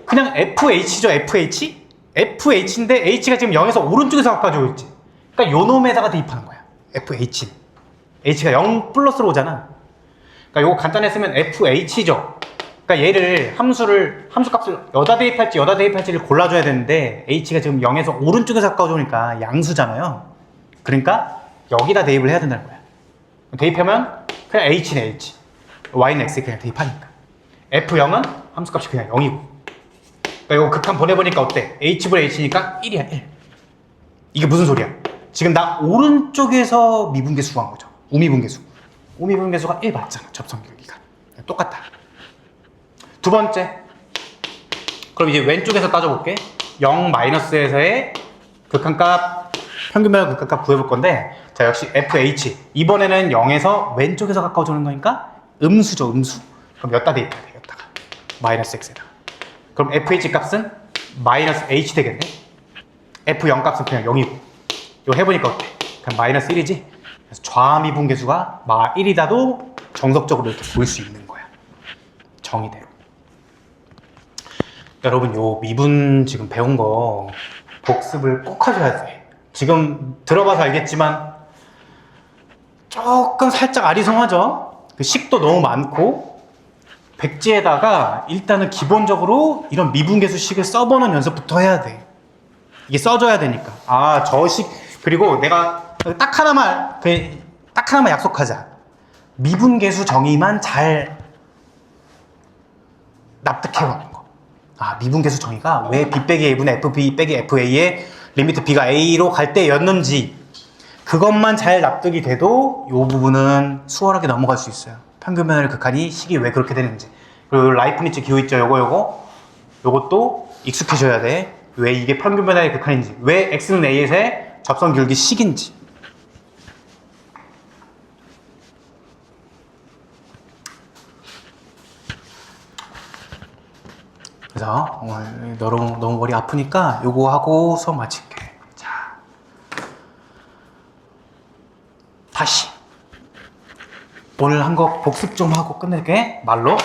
그냥 fh죠. fh인데 h가 지금 0에서 오른쪽에서 가까워지고 있지. 그러니까 요 놈에다가 대입하는 거야. h가 0 플러스로 오잖아. 그러니까 요거 간단히 쓰면 fh죠. 그러니까 얘를 함수 값을 여다 대입할지를 골라줘야 되는데 h가 지금 0에서 오른쪽에서 가까워지니까 양수잖아요. 그러니까 여기다 대입을 해야 된다는 거야. 대입하면 그냥 h네 h. y는 x에 그냥 대입하니까. f0은 함수값이 그냥 0이고. 그러니까 이거 극한 보내보니까 어때? h분의 h니까 1이야 1. 이게 무슨 소리야? 지금 나 오른쪽에서 미분계수 구한 거죠. 우미분계수가 1 맞잖아. 접선기울기가. 똑같다. 두 번째. 그럼 이제 왼쪽에서 따져볼게. 0 마이너스에서의 극한값, 평균변화 극한값 구해볼 건데, 자, 역시 fh. 이번에는 0에서 왼쪽에서 가까워지는 거니까 음수죠, 음수. 그럼 여기다 대입해야 돼, 여기다가. 마이너스 x에다가. 그럼 fh 값은 마이너스 h 되겠네? f0 값은 그냥 0이고. 이거 해보니까 어때? 그냥 마이너스 1이지? 그래서 좌미분계수가 1이다도 정석적으로 이렇게 보일 수 있는 거야. 정의대로. 여러분, 요 미분 지금 배운 거 복습을 꼭 하셔야 돼. 지금 들어봐서 알겠지만 조금 살짝 아리송하죠? 그 식도 너무 많고 백지에다가 일단은 기본적으로 이런 미분계수 식을 써보는 연습부터 해야 돼. 이게 써줘야 되니까. 아, 저 식. 그리고 내가 딱 하나만 약속하자. 미분계수 정의만 잘 납득해보는 거. 아, 미분계수 정의가 왜 b 빼기 a분의 fb 빼기 fa의 리미트 b가 a로 갈 때였는지 그것만 잘 납득이 돼도 이 부분은 수월하게 넘어갈 수 있어요. 평균 변화율 극한이 식이 왜 그렇게 되는지. 그리고 라이프니츠 기호 있죠. 요것도 익숙해져야 돼. 왜 이게 평균 변화의 극한인지, 왜 x는 a에서의 접선 기울기 식인지. 그래서 오늘 너무 머리 아프니까 요거 하고 수업 마칠게. 자, 다시 오늘 한 거 복습 좀 하고 끝낼게. 말로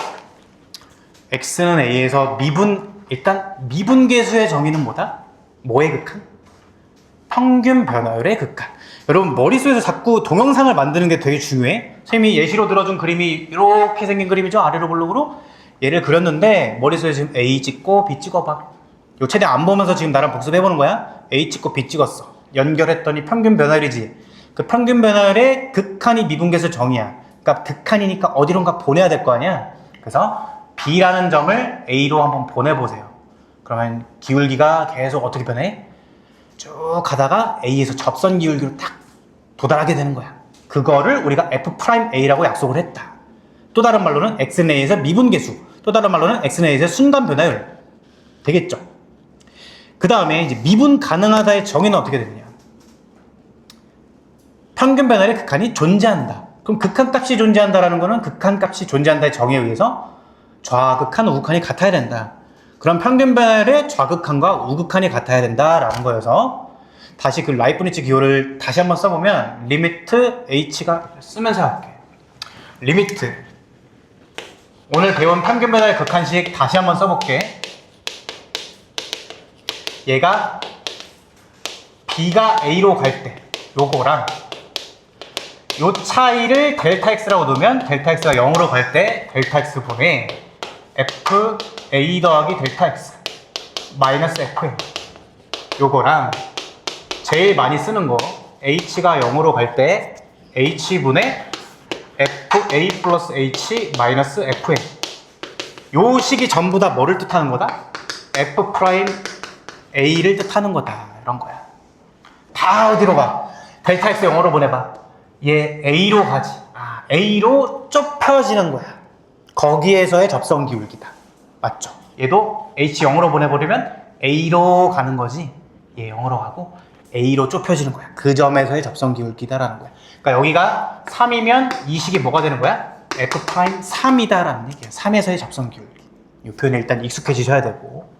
x는 a에서 일단 미분계수의 정의는 뭐다? 뭐의 극한? 평균 변화율의 극한. 여러분 머릿속에서 자꾸 동영상을 만드는 게 되게 중요해. 선생님이 예시로 들어준 그림이 이렇게 생긴 그림이죠. 아래로 블록으로 얘를 그렸는데 머릿속에 지금 A 찍고 B 찍어봐. 요 최대한 안 보면서 지금 나랑 복습해보는 거야. A 찍고 B 찍었어. 연결했더니 평균 변화율이지. 그 평균 변화율의 극한이 미분계수 정의야. 그러니까 극한이니까 어디론가 보내야 될 거 아니야. 그래서 B라는 점을 A로 한번 보내보세요. 그러면 기울기가 계속 어떻게 변해? 쭉 가다가 A에서 접선 기울기로 딱 도달하게 되는 거야. 그거를 우리가 F'A라고 약속을 했다. 또 다른 말로는 X는 A에서 미분계수, 또 다른 말로는 X는 A에서 순간 변화율 되겠죠. 그 다음에 이제 미분 가능하다의 정의는 어떻게 되느냐? 평균 변화율의 극한이 존재한다. 그럼 극한값이 존재한다라는 거는 극한값이 존재한다의 정의에 의해서 좌극한, 우극한이 같아야 된다. 그럼 평균 변화율의 좌극한과 우극한이 같아야 된다라는 거여서 다시 그 라이프니츠 기호를 다시 한번 써보면 리미트 h가 쓰면서 할게. 리미트 오늘 배운 평균 변화의 극한식 다시 한번 써볼게. 얘가 b가 a로 갈 때 요거랑 요 차이를 델타 x라고 놓으면 델타 x가 0으로 갈 때 델타 x 분의 f a 더하기 델타 x 마이너스 f 요거랑 제일 많이 쓰는 거 h가 0으로 갈 때 h분의 fa 플러스 h 마이너스 fn 요 식이 전부 다 뭐를 뜻하는 거다? f 프라임 a를 뜻하는 거다 이런 거야. 다 어디로 가? 델타 x 0으로 보내봐. 얘 a로 가지. a로 좁혀지는 거야. 거기에서의 접선 기울기다. 맞죠? 얘도 h 0으로 보내버리면 a로 가는 거지. 얘 0으로 가고 a로 좁혀지는 거야. 그 점에서의 접선 기울기다라는 거야. 그러니까 여기가 3이면 이 식이 뭐가 되는 거야? f 프라임 3이다라는 얘기야. 3에서의 접선 기울기. 이 표현에 일단 익숙해지셔야 되고.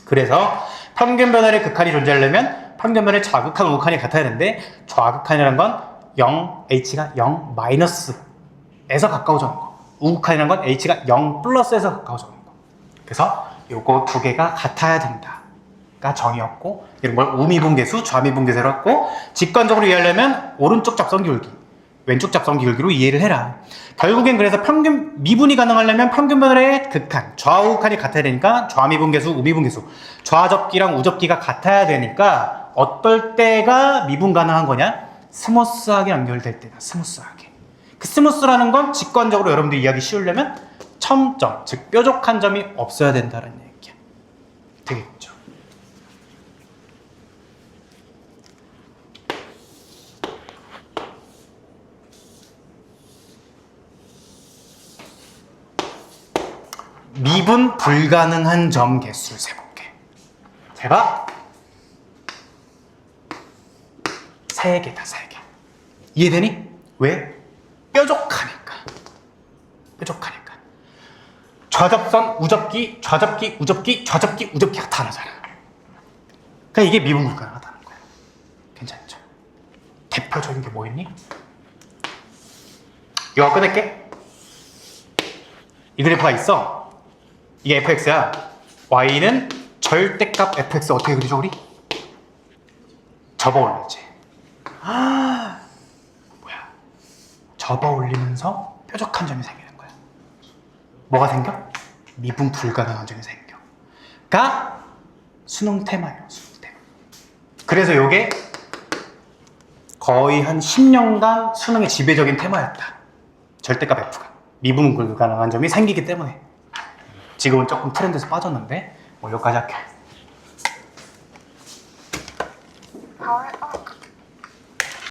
그래서 평균 변화의 극한이 존재하려면 평균 변화의 좌극한 우극한이 같아야 되는데 좌극한이라는 건 0, h가 0 마이너스에서 가까워지는 거. 우극한이라는 건 h가 0 플러스에서 가까워지는 거. 그래서 요거 두 개가 같아야 된다가 정의였고 이런 걸 우미분계수, 좌미분계수로 했고 직관적으로 이해하려면 오른쪽 접선 기울기, 왼쪽 접선 기울기로 이해를 해라. 결국엔 그래서 평균 미분이 가능하려면 평균 변화의 극한, 좌우극한이 같아야 되니까 좌미분계수, 우미분계수, 좌접기랑 우접기가 같아야 되니까 어떨 때가 미분 가능한 거냐? 스무스하게 연결될 때다. 스무스하게. 그 스무스라는 건 직관적으로 여러분들이 이해하기 쉬우려면 첨점, 즉 뾰족한 점이 없어야 된다는 얘기야. 되겠죠? 미분 불가능한 점 개수를 세볼게. 세봐. 3개다, 3개. 이해되니? 왜? 뾰족하니까. 뾰족하니까. 좌접선, 우접기, 좌접기, 우접기, 좌접기, 우접기가 다 나잖아. 그러니까 이게 미분 불가능하다는 거야. 괜찮죠? 대표적인 게 뭐 있니? 이거 꺼낼게. 이 그래프가 있어. 이게 fx야. y는 절대값 fx 어떻게 그리죠 우리? 접어 올리지. 뭐야? 접어 올리면서 뾰족한 점이 생기는 거야. 뭐가 생겨? 미분 불가능한 점이 생겨. 가 수능 테마예요. 수능 테마. 그래서 요게 거의 한 10년간 수능의 지배적인 테마였다. 절대값 f가 미분 불가능한 점이 생기기 때문에. 지금은 조금 트렌드에서 빠졌는데 뭐 여기까지 할게. Power up.